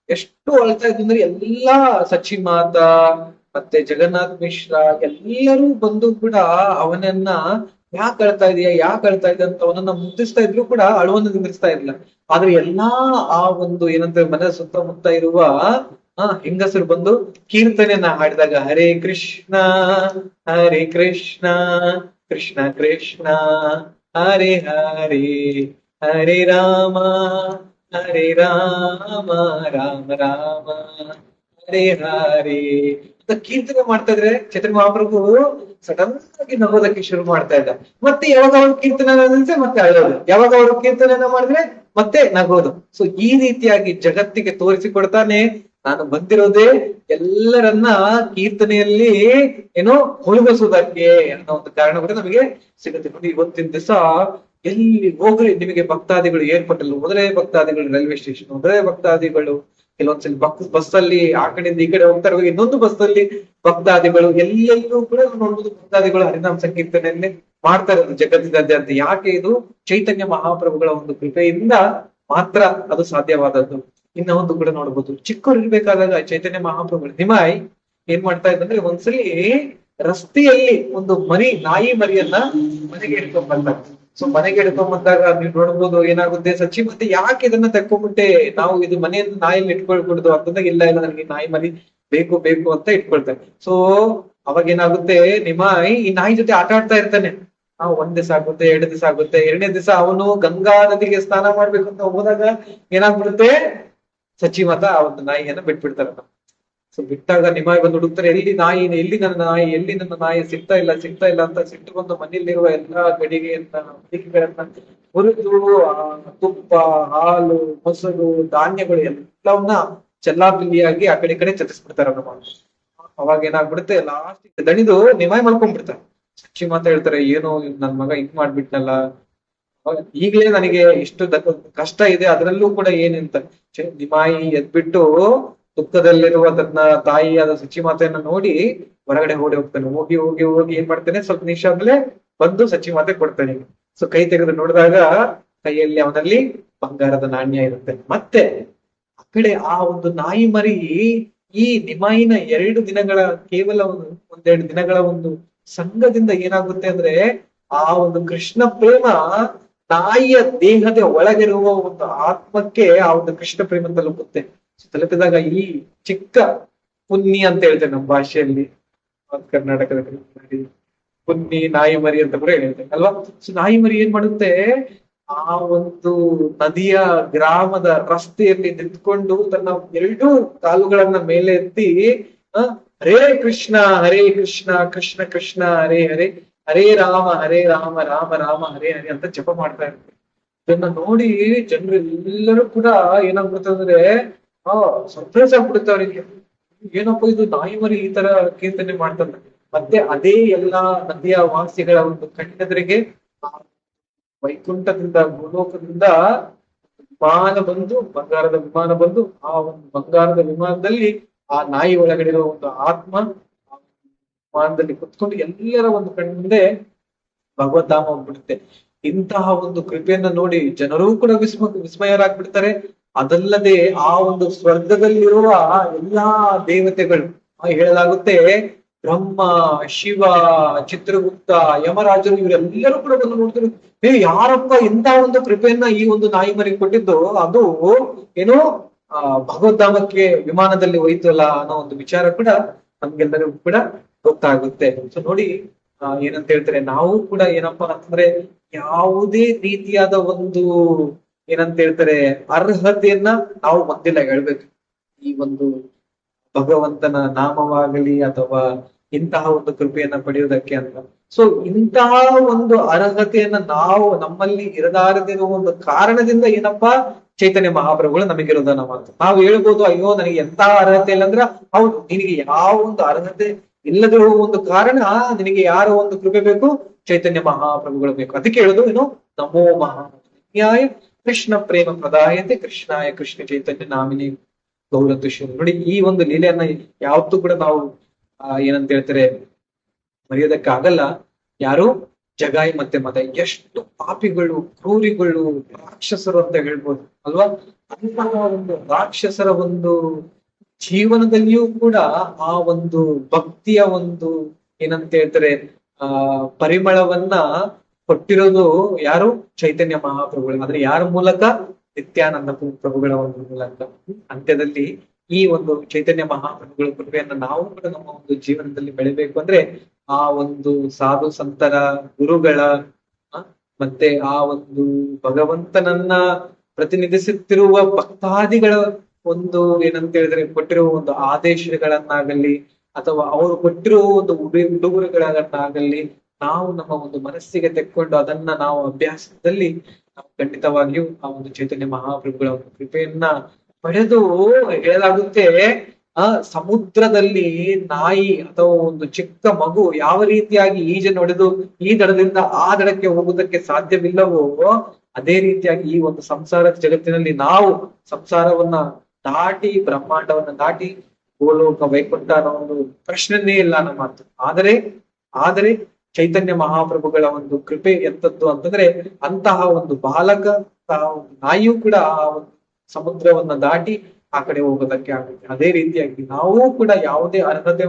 ಎಷ್ಟು ಅಳ್ತಾ ಇದ್ದ ಅಂದ್ರೆ ಎಲ್ಲಾ ಸಚಿಮಾತಾ ಮತ್ತೆ ಜಗನ್ನಾಥ್ ಮಿಶ್ರಾ ಎಲ್ಲರೂ ಬಂದು ಕೂಡ ಅವನನ್ನ ಯಾಕೆ ಅಳ್ತಾ ಇದೆಯಾ ಅಂತ ಅವನನ್ನ ಮುದ್ದಿಸ್ತಾ ಇದ್ರು ಕೂಡ ಅಳುವನ್ನು ನಿಂದಿಸ್ತಾ ಇರ್ಲಿಲ್ಲ. ಆದ್ರೆ ಎಲ್ಲಾ ಆ ಒಂದು ಏನಂತ ಮನೆ ಸುತ್ತಮುತ್ತ ಇರುವ ಹೆಂಗಸರು ಬಂದು ಕೀರ್ತನೆಯನ್ನ ಹಾಡಿದಾಗ, ಹರೇ ಕೃಷ್ಣ ಕೃಷ್ಣ ಕೃಷ್ಣ ಹರೇ ಹರೇ ಹರೇ ರಾಮ ರಾಮ ರಾಮ ಹರೇ ಹರೇ ಅಂತ ಕೀರ್ತನೆ ಮಾಡ್ತಾ ಇದ್ರೆ ಚೈತನ್ಯ ಮಹಾಪ್ರಭು ಸಡನ್ ಆಗಿ ನಗೋದಕ್ಕೆ ಶುರು ಮಾಡ್ತಾ ಇದ್ದ. ಮತ್ತೆ ಯಾವಾಗ ಅವ್ರು ಕೀರ್ತನೆ ನಿಲ್ಸೆ ಮತ್ತೆ ಅಳೋದು, ಯಾವಾಗ ಅವರು ಕೀರ್ತನೆಯನ್ನ ಮಾಡಿದ್ರೆ ಮತ್ತೆ ನಗೋದು. ಸೊ ಈ ರೀತಿಯಾಗಿ ಜಗತ್ತಿಗೆ ತೋರಿಸಿಕೊಡ್ತಾನೆ, ನಾನು ಬಂದಿರೋದೇ ಎಲ್ಲರನ್ನ ಕೀರ್ತನೆಯಲ್ಲಿ ಏನೋ ಮುಳುಗಿಸುವುದಕ್ಕೆ ಅನ್ನೋ ಒಂದು ಕಾರಣ ಕೂಡ ನಮಗೆ ಸಿಗುತ್ತೆ. ನೋಡಿ, ಇವತ್ತಿನ ದಿವಸ ಎಲ್ಲಿ ಹೋಗ್ರಿ ನಿಮಗೆ ಭಕ್ತಾದಿಗಳು ಏರ್ಪೋರ್ಟ್ ಅಲ್ಲಿ ಮೊದಲೇ ಭಕ್ತಾದಿಗಳು, ರೈಲ್ವೆ ಸ್ಟೇಷನ್ ಮೊದಲೇ ಭಕ್ತಾದಿಗಳು, ಕೆಲವೊಂದ್ಸಲಿ ಬಸ್ ಅಲ್ಲಿ ಆ ಕಡೆಯಿಂದ ಈ ಕಡೆ ಹೋಗ್ತಾ ಇರುವಾಗ ಇನ್ನೊಂದು ಬಸ್ ಅಲ್ಲಿ ಭಕ್ತಾದಿಗಳು, ಎಲ್ಲೆಲ್ಲೂ ಕೂಡ ನೋಡ್ಬೋದು ಭಕ್ತಾದಿಗಳು ಹರಿನಾಮ ಸಂಕೀರ್ತನೆಯನ್ನೇ ಮಾಡ್ತಾ ಇರೋದು ಜಗತ್ತಿನಾದ್ಯಂತ. ಯಾಕೆ? ಇದು ಚೈತನ್ಯ ಮಹಾಪ್ರಭುಗಳ ಒಂದು ಕೃಪೆಯಿಂದ ಮಾತ್ರ ಅದು ಸಾಧ್ಯವಾದದ್ದು. ಇನ್ನ ಒಂದು ಕೂಡ ನೋಡ್ಬೋದು, ಚಿಕ್ಕವ್ರು ಇರ್ಬೇಕಾದಾಗ ಚೈತನ್ಯ ಮಹಾಪ್ರಭುಗಳು ನಿಮಾಯ್ ಏನ್ ಮಾಡ್ತಾ ಇದ್ದಂದ್ರೆ, ಒಂದ್ಸಲಿ ರಸ್ತೆಯಲ್ಲಿ ಒಂದು ನಾಯಿ ಮರಿಯನ್ನ ಮನೆಗೆ ಹಿಡ್ಕೊಂಡ್ ಬಂದಾಗ, ಸೊ ಮನೆಗೆ ಹಿಡ್ಕೊಂಡ್ ಬಂದಾಗ ನೀವು ನೋಡ್ಬೋದು ಏನಾಗುತ್ತೆ, ಸಚ್ಚಿ ಮತ್ತೆ ಯಾಕೆ ಇದನ್ನ ತೆಕ್ಕೊಂಡ್ಬಿಟ್ಟೆ, ನಾವು ಇದು ಮನೆಯಿಂದ ನಾಯಲ್ಲಿ ಇಟ್ಕೊಳ್ಬಿಡುದು ಅಂತಂದಾಗ, ಇಲ್ಲ ನನಗೆ ನಾಯಿ ಮರಿ ಬೇಕು ಅಂತ ಇಟ್ಕೊಳ್ತಾರೆ. ಸೊ ಅವಾಗ ಏನಾಗುತ್ತೆ, ನಿಮಾಯ್ ಈ ನಾಯಿ ಜೊತೆ ಆಟ ಆಡ್ತಾ ಇರ್ತಾನೆ. ಒಂದ್ ದಿವಸ ಆಗುತ್ತೆ, 2 ದಿವಸ ಆಗುತ್ತೆ, 2ನೇ ದಿವಸ ಅವನು ಗಂಗಾ ನದಿಗೆ ಸ್ನಾನ ಮಾಡ್ಬೇಕು ಅಂತ ಹೋದಾಗ ಏನಾಗ್ಬಿಡುತ್ತೆ, ಸಚ್ಚಿ ಮಾತ ಆ ಒಂದು ನಾಯಿಯನ್ನ ಬಿಟ್ಬಿಡ್ತಾರ. ಸೊ ಬಿಟ್ಟಾಗ ನಿಮಾಯಿ ಬಂದು ಹುಡುಕ್ತಾರೆ, ಎಲ್ಲಿ ನನ್ನ ನಾಯಿ ಸಿಗ್ತಾ ಇಲ್ಲ ಅಂತ ಸಿಟ್ಟು ಬಂದು ಮನೆಯಲ್ಲಿರುವ ಎಲ್ಲಾ ಗಡಿಗೆಗಳನ್ನ ಹುರಿದು ತುಪ್ಪ, ಹಾಲು, ಮೊಸರು, ಧಾನ್ಯಗಳು ಎಲ್ಲವನ್ನ ಚೆಲ್ಲಾಪಿಲ್ಲಿಯಾಗಿ ಆ ಕಡೆ ಚತಿಸ್ಬಿಡ್ತಾರ ನಮ್ಮ. ಅವಾಗ ಏನಾಗ್ಬಿಡುತ್ತೆ, ಲಾಸ್ಟ್ ದಣಿದು ನಿಮಾಯಿ ಮಾಡ್ಕೊಂಡ್ಬಿಡ್ತಾರೆ. ಸಚ್ಚಿ ಮಾತ ಹೇಳ್ತಾರೆ, ಏನೋ ನನ್ ಮಗ ಹಿಂಗ್ ಮಾಡ್ಬಿಟ್ನಲ್ಲ, ಈಗಲೇ ನನಗೆ ಇಷ್ಟು ಕಷ್ಟ ಇದೆ, ಅದರಲ್ಲೂ ಕೂಡ ಏನಂತ ನಿಮಾಯಿ ಎದ್ಬಿಟ್ಟು ದುಃಖದಲ್ಲಿರುವ ತನ್ನ ತಾಯಿಯಾದ ಸಚ್ಚಿ ಮಾತೆಯನ್ನ ನೋಡಿ ಹೊರಗಡೆ ಓಡಿ ಹೋಗ್ತಾನೆ. ಹೋಗಿ ಏನ್ ಮಾಡ್ತಾನೆ, ಸ್ವಲ್ಪ ನಿಮಿಷ ಆದ್ಮೇಲೆ ಬಂದು ಸಚ್ಚಿ ಮಾತೆ ಕೊಡ್ತಾನೆ. ಸೊ ಕೈ ತೆಗೆದು ನೋಡಿದಾಗ ಕೈಯಲ್ಲಿ ಅವನಲ್ಲಿ ಬಂಗಾರದ ನಾಣ್ಯ ಇರುತ್ತೆ. ಮತ್ತೆ ಆ ಕಡೆ ಆ ಒಂದು ನಾಯಿ ಮರಿ ಈ ನಿಮಾಯಿನ 2 ದಿನಗಳ ಕೇವಲ ಒಂದೆರಡು ದಿನಗಳ ಒಂದು ಸಂಘದಿಂದ ಏನಾಗುತ್ತೆ ಅಂದ್ರೆ, ಆ ಒಂದು ಕೃಷ್ಣ ಪ್ರೇಮ ನಾಯಿಯ ದೇಹದ ಒಳಗಿರುವ ಒಂದು ಆತ್ಮಕ್ಕೆ ಆ ಒಂದು ಕೃಷ್ಣ ಪ್ರೇಮ ತಲುಪುತ್ತೆ. ತಲುಪಿದಾಗ ಈ ಚಿಕ್ಕ ಪುನ್ನಿ ಅಂತ ಹೇಳ್ತೇವೆ ನಮ್ಮ ಭಾಷೆಯಲ್ಲಿ, ಕರ್ನಾಟಕದ ಪುನ್ನಿ ನಾಯಿ ಮರಿ ಅಂತ ಕೂಡ ಹೇಳ್ತೇವೆ ಅಲ್ವಾ. ಸೊ ನಾಯಿ ಮರಿ ಏನ್ ಮಾಡುತ್ತೆ, ಆ ಒಂದು ನದಿಯ ಗ್ರಾಮದ ರಸ್ತೆಯಲ್ಲಿ ನಿಂತ್ಕೊಂಡು ತನ್ನ 2 ಕಾಲುಗಳನ್ನ ಮೇಲೆ ಎತ್ತಿ ಹರೇ ಕೃಷ್ಣ ಕೃಷ್ಣ ಕೃಷ್ಣ ಹರೇ ಹರೇ ಹರೇ ರಾಮ ರಾಮ ರಾಮ ಹರೇ ಹರೇ ಅಂತ ಜಪ ಮಾಡ್ತಾ ಇರ್ತಾರೆ. ಇದನ್ನ ನೋಡಿ ಜನರು ಎಲ್ಲರೂ ಕೂಡ ಏನಾಗ್ಬಿಡುತ್ತೆ ಅಂದ್ರೆ ಸರ್ಪ್ರೈಸ್ ಆಗ್ಬಿಡುತ್ತೆ ಅವರಿಗೆ, ಏನಪ್ಪ ಇದು ನಾಯಿ ಮರಿ ಈ ತರ ಕೀರ್ತನೆ ಮಾಡ್ತಂತ. ಮತ್ತೆ ಅದೇ ಎಲ್ಲಾ ನದಿಯ ವಾಸಿಗಳ ಒಂದು ಕಣ್ಣೆದುರಿಗೆ ವೈಕುಂಠದಿಂದ ಭೂಲೋಕದಿಂದ ಬಂಗಾರದ ವಿಮಾನ ಬಂದು ಆ ಒಂದು ಬಂಗಾರದ ವಿಮಾನದಲ್ಲಿ ಆ ನಾಯಿ ಒಳಗಡೆ ಇರುವ ಒಂದು ಆತ್ಮ ವಿಮಾನದಲ್ಲಿ ಕುತ್ಕೊಂಡು ಎಲ್ಲರ ಒಂದು ಕಣ್ಣಿಂದೆ ಭಗವದ್ಧಾಮ ಹೋಗ್ಬಿಡುತ್ತೆ. ಇಂತಹ ಒಂದು ಕೃಪೆಯನ್ನ ನೋಡಿ ಜನರೂ ಕೂಡ ವಿಸ್ಮಯರಾಗ್ಬಿಡ್ತಾರೆ. ಅದಲ್ಲದೆ ಆ ಒಂದು ಸ್ವರ್ಗದಲ್ಲಿರುವ ಎಲ್ಲಾ ದೇವತೆಗಳು ಹೇಳಲಾಗುತ್ತೆ, ಬ್ರಹ್ಮ, ಶಿವ, ಚಿತ್ರಗುಪ್ತ, ಯಮರಾಜರು ಇವರೆಲ್ಲರೂ ಕೂಡ ಬಂದು ನೋಡ್ತಾರೆ, ಯಾರಪ್ಪ ಎಂತ ಒಂದು ಕೃಪೆಯನ್ನ ಈ ಒಂದು ನಾಯಿ ಮರಿ ಕೊಟ್ಟಿದ್ದು, ಅದು ಏನೋ ಭಗವದ್ಧಾಮಕ್ಕೆ ವಿಮಾನದಲ್ಲಿ ಹೋಯ್ತಲ್ಲ ಅನ್ನೋ ಒಂದು ವಿಚಾರ ಕೂಡ ನಮ್ಗೆಲ್ಲರಿಗೂ ಕೂಡ ಗೊತ್ತಾಗುತ್ತೆ. ಸೊ ನೋಡಿ ಏನಂತ ಹೇಳ್ತಾರೆ, ನಾವು ಕೂಡ ಏನಪ್ಪಾ ಅಂತಂದ್ರೆ ಯಾವುದೇ ರೀತಿಯಾದ ಒಂದು ಏನಂತ ಹೇಳ್ತಾರೆ ಅರ್ಹತೆಯನ್ನ ನಾವು ಹೊಂದಿಲ್ಲ ಹೇಳ್ಬೇಕು. ಈ ಒಂದು ಭಗವಂತನ ನಾಮವಾಗಲಿ ಅಥವಾ ಇಂತಹ ಒಂದು ಕೃಪೆಯನ್ನ ಪಡೆಯುವುದಕ್ಕೆ ಅಂತ. ಸೊ ಇಂತಹ ಒಂದು ಅರ್ಹತೆಯನ್ನ ನಾವು ನಮ್ಮಲ್ಲಿ ಇರದಾರದಿರುವ ಒಂದು ಕಾರಣದಿಂದ ಏನಪ್ಪಾ ಚೈತನ್ಯ ಮಹಾಪ್ರಭುಗಳು ನಮಗಿರೋದನ್ನ ಮಾತು. ನಾವು ಹೇಳ್ಬೋದು, ಅಯ್ಯೋ ನನಗೆ ಎಂತಹ ಅರ್ಹತೆ ಇಲ್ಲ ಅಂದ್ರೆ, ಹೌದು, ನಿನಗೆ ಯಾವ ಒಂದು ಅರ್ಹತೆ ಇಲ್ಲದಿರುವ ಒಂದು ಕಾರಣ, ನಿನಗೆ ಯಾರ ಒಂದು ಕೃಪೆ ಬೇಕು? ಚೈತನ್ಯ ಮಹಾಪ್ರಭುಗಳು ಬೇಕು. ಅದಕ್ಕೆ ಹೇಳುದು ಏನು, ನಮೋ ಮಹಾನ್ಯಾಯ ಕೃಷ್ಣ ಪ್ರೇಮ ಪ್ರದಾಯತೆ ಕೃಷ್ಣಾಯ ಕೃಷ್ಣ ಚೈತನ್ಯ ನಾಮಿನಿ ಗೌರತುಷ್ಯ. ನೋಡಿ, ಈ ಒಂದು ಲೀಲೆಯನ್ನ ಯಾವತ್ತೂ ಕೂಡ ನಾವು ಏನಂತ ಹೇಳ್ತಾರೆ ಮರೆಯೋದಕ್ಕಾಗಲ್ಲ. ಯಾರು? ಜಗಾಯಿ ಮತ್ತೆ ಮದ ಎಷ್ಟು ಪಾಪಿಗಳು, ಕ್ರೂರಿಗಳು, ರಾಕ್ಷಸರು ಅಂತ ಹೇಳ್ಬೋದು ಅಲ್ವಾ. ಅಂತಹ ಒಂದು ರಾಕ್ಷಸರ ಒಂದು ಜೀವನದಲ್ಲಿಯೂ ಕೂಡ ಆ ಒಂದು ಭಕ್ತಿಯ ಒಂದು ಏನಂತ ಹೇಳ್ತಾರೆ ಪರಿಮಳವನ್ನ ಕೊಟ್ಟಿರೋದು ಯಾರು? ಚೈತನ್ಯ ಮಹಾಪ್ರಭುಗಳು. ಆದ್ರೆ ಯಾರ ಮೂಲಕ? ನಿತ್ಯಾನಂದ ಪ್ರಭುಗಳ ಒಂದು ಮೂಲಕ. ಅಂತ್ಯದಲ್ಲಿ ಈ ಒಂದು ಚೈತನ್ಯ ಮಹಾಪ್ರಭುಗಳ ಕೃಪೆಯನ್ನ ನಾವು ಕೂಡ ನಮ್ಮ ಒಂದು ಜೀವನದಲ್ಲಿ ಬೆಳಿಬೇಕು ಅಂದ್ರೆ ಆ ಒಂದು ಸಾಧು ಸಂತರ, ಗುರುಗಳ ಮತ್ತೆ ಆ ಒಂದು ಭಗವಂತನನ್ನ ಪ್ರತಿನಿಧಿಸುತ್ತಿರುವ ಭಕ್ತಾದಿಗಳ ಒಂದು ಏನಂತ ಹೇಳಿದ್ರೆ ಕೊಟ್ಟಿರುವ ಒಂದು ಆದೇಶಗಳನ್ನಾಗಲಿ ಅಥವಾ ಅವರು ಕೊಟ್ಟಿರುವ ಒಂದು ಉಡುಗೊರೆಗಳನ್ನಾಗಲಿ ನಾವು ನಮ್ಮ ಒಂದು ಮನಸ್ಸಿಗೆ ತೆಕ್ಕೊಂಡು ಅದನ್ನ ನಾವು ಅಭ್ಯಾಸದಲ್ಲಿ ನಾವು ಖಂಡಿತವಾಗಿಯೂ ಆ ಒಂದು ಚೈತನ್ಯ ಮಹಾಪ್ರಭುಗಳ ಒಂದು ಕೃಪೆಯನ್ನ ಪಡೆದು ಹೇಳಲಾಗುತ್ತೆ. ಸಮುದ್ರದಲ್ಲಿ ನಾಯಿ ಅಥವಾ ಒಂದು ಚಿಕ್ಕ ಮಗು ಯಾವ ರೀತಿಯಾಗಿ ಈಜನ್ನು ಹೊಡೆದು ಈ ದಡದಿಂದ ಆ ದಡಕ್ಕೆ ಹೋಗುವುದಕ್ಕೆ ಸಾಧ್ಯವಿಲ್ಲವೋ ಅದೇ ರೀತಿಯಾಗಿ ಈ ಒಂದು ಸಂಸಾರ ಜಗತ್ತಿನಲ್ಲಿ ನಾವು ಸಂಸಾರವನ್ನ ದಾಟಿ ಬ್ರಹ್ಮಾಂಡವನ್ನ ದಾಟಿ ಗೋಲೋಕ ವೈಕುಂಠ ಅನ್ನೋ ಒಂದು ಪ್ರಶ್ನೆನೇ ಇಲ್ಲ ನಮ್ಮ ಮಾತು. ಆದರೆ ಚೈತನ್ಯ ಮಹಾಪ್ರಭುಗಳ ಒಂದು ಕೃಪೆ ಎಂತದ್ದು ಅಂತಂದ್ರೆ ಅಂತಹ ಒಂದು ಬಾಲಕ ನಾಯಿಯೂ ಕೂಡ ಆ ಒಂದು ಸಮುದ್ರವನ್ನ ದಾಟಿ ಆ ಕಡೆ ಹೋಗೋದಕ್ಕೆ ಆಗುತ್ತೆ. ಅದೇ ರೀತಿಯಾಗಿ ನಾವು ಕೂಡ ಯಾವುದೇ ಅರ್ಹತೆ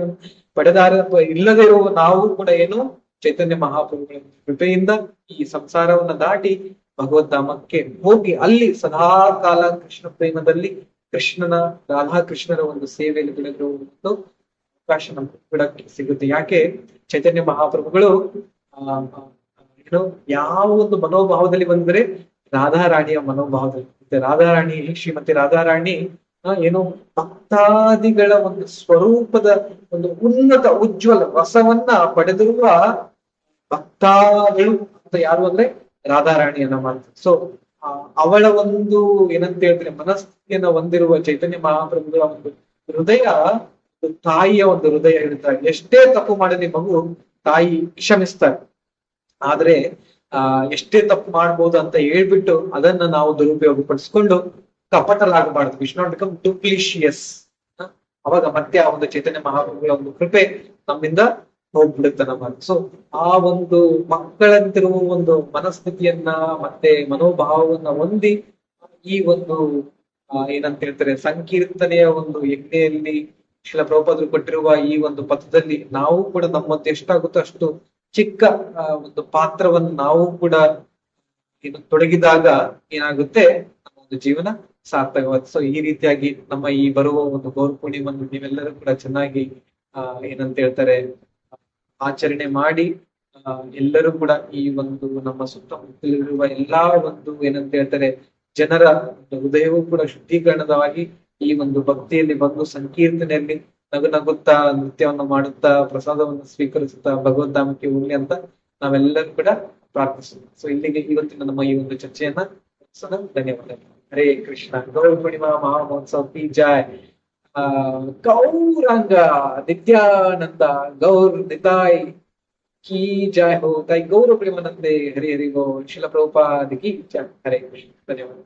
ಪಡೆದಾರ ಇಲ್ಲದೆ ಇರುವ ನಾವು ಕೂಡ ಏನು ಚೈತನ್ಯ ಮಹಾಪ್ರಭುಗಳ ಕೃಪೆಯಿಂದ ಈ ಸಂಸಾರವನ್ನ ದಾಟಿ ಭಗವದ್ಧಾಮಕ್ಕೆ ಹೋಗಿ ಅಲ್ಲಿ ಸದಾ ಕಾಲ ಕೃಷ್ಣ ಪ್ರೇಮದಲ್ಲಿ ಕೃಷ್ಣನ ರಾಧಾಕೃಷ್ಣರ ಒಂದು ಸೇವೆಯಲ್ಲಿ ಬೆಳೆದಿರುವ ಒಂದು ಅವಕಾಶ ನಮ್ಗೆ ಕೂಡ ಸಿಗುತ್ತೆ. ಯಾಕೆ ಚೈತನ್ಯ ಮಹಾಪ್ರಭುಗಳು ಏನು ಯಾವ ಒಂದು ಮನೋಭಾವದಲ್ಲಿ ಬಂದ್ರೆ ರಾಧಾರಾಣಿಯ ಮನೋಭಾವದಲ್ಲಿ. ರಾಧಾರಾಣಿ ಶ್ರೀಮತಿ ರಾಧಾರಾಣಿ ಏನು ಭಕ್ತಾದಿಗಳ ಒಂದು ಸ್ವರೂಪದ ಒಂದು ಉನ್ನತ ಉಜ್ವಲ ರಸವನ್ನ ಪಡೆದಿರುವ ಭಕ್ತಾದಿಗಳು ಅಂತ ಯಾರು ಅಂದ್ರೆ ರಾಧಾರಾಣಿಯನ್ನ ಮಾಡ್ತಾರೆ. ಸೊ ಅವಳ ಒಂದು ಏನಂತ ಹೇಳಿದ್ರೆ ಮನಸ್ಥಿತಿಯನ್ನ ಹೊಂದಿರುವ ಚೈತನ್ಯ ಮಹಾಪ್ರಭುಗಳ ಒಂದು ಹೃದಯ ತಾಯಿಯ ಒಂದು ಹೃದಯ ಇರ್ತಾರೆ. ಎಷ್ಟೇ ತಪ್ಪು ಮಾಡಲಿ ಮಗು ತಾಯಿ ಕ್ಷಮಿಸ್ತಾರೆ. ಆದ್ರೆ ಎಷ್ಟೇ ತಪ್ಪು ಮಾಡ್ಬೋದು ಅಂತ ಹೇಳ್ಬಿಟ್ಟು ಅದನ್ನ ನಾವು ದುರುಪಯೋಗ ಪಡಿಸ್ಕೊಂಡು ಕಪಟಲಾಗಬಾರ್ದು. Wish not become duplicitous. ಅವಾಗ ಮತ್ತೆ ಆ ಒಂದು ಚೈತನ್ಯ ಮಹಾಪ್ರಭುಗಳ ಒಂದು ಕೃಪೆ ನಮ್ಮಿಂದ ಹೋಗ್ಬಿಡುತ್ತೆ ನಮ್ಮ. ಸೊ ಆ ಒಂದು ಮಕ್ಕಳಂತಿರುವ ಒಂದು ಮನಸ್ಥಿತಿಯನ್ನ ಮತ್ತೆ ಮನೋಭಾವವನ್ನ ಹೊಂದಿ ಈ ಒಂದು ಏನಂತ ಹೇಳ್ತಾರೆ ಸಂಕೀರ್ತನೆಯ ಒಂದು ಯಜ್ಞೆಯಲ್ಲಿ ಶಿಲ ಪ್ರಭುಪಾದರು ಕೊಟ್ಟಿರುವ ಈ ಒಂದು ಪಥದಲ್ಲಿ ನಾವು ಕೂಡ ನಮ್ಮದು ಎಷ್ಟಾಗುತ್ತೋ ಅಷ್ಟು ಚಿಕ್ಕ ಒಂದು ಪಾತ್ರವನ್ನು ನಾವು ಕೂಡ ಏನು ತೊಡಗಿದಾಗ ಏನಾಗುತ್ತೆ ನಮ್ಮ ಒಂದು ಜೀವನ ಸಾರ್ಥಕವಾಗುತ್ತೆ. ಸೊ ಈ ರೀತಿಯಾಗಿ ನಮ್ಮ ಈ ಬರುವ ಒಂದು ಗೌರ ಪೂರ್ಣಿಮೆಯನ್ನು ನೀವೆಲ್ಲರೂ ಕೂಡ ಚೆನ್ನಾಗಿ ಏನಂತ ಹೇಳ್ತಾರೆ ಆಚರಣೆ ಮಾಡಿ ಎಲ್ಲರೂ ಕೂಡ ಈ ಒಂದು ನಮ್ಮ ಸುತ್ತಮುತ್ತಲಿರುವ ಎಲ್ಲಾ ಒಂದು ಏನಂತ ಹೇಳ್ತಾರೆ ಜನರ ಹೃದಯವೂ ಕೂಡ ಶುದ್ಧೀಕರಣದವಾಗಿ ಈ ಒಂದು ಭಕ್ತಿಯಲ್ಲಿ ಬಂದು ಸಂಕೀರ್ತನೆಯಲ್ಲಿ ನಗುತ್ತಾ ನೃತ್ಯವನ್ನು ಮಾಡುತ್ತಾ ಪ್ರಸಾದವನ್ನು ಸ್ವೀಕರಿಸುತ್ತಾ ಭಗವದ್ಧಾಮಕ್ಕೆ ಹೋಗ್ಲಿ ಅಂತ ನಾವೆಲ್ಲರೂ ಕೂಡ ಪ್ರಾರ್ಥಿಸೋಣ. ಸೊ ಇಲ್ಲಿಗೆ ಇವತ್ತಿನ ನಮ್ಮ ಈ ಒಂದು ಚರ್ಚೆಯನ್ನ ಧನ್ಯವಾದ. ಹರೇ ಕೃಷ್ಣ. ಗೌರ ಪೂರ್ಣಿಮಾ ಮಹಾಮಹೋತ್ಸವ ಕಿ ಜೈ. ಗೌರಂಗ ನಿತ್ಯಾನಂದ ಗೌರ್ ನಿತಾಯ್ ಕಿ ಜೈ ಹೋ. ತಾಯಿ ಗೌರ ಪ್ರೇಮಾನಂದೇ ಹರಿ ಹರಿ ಗೋ. ಶಿಲ ಪ್ರಭುಪಾದ ಕಿ ಜೈ. ಹರೇ ಕೃಷ್ಣ. ಧನ್ಯವಾದ.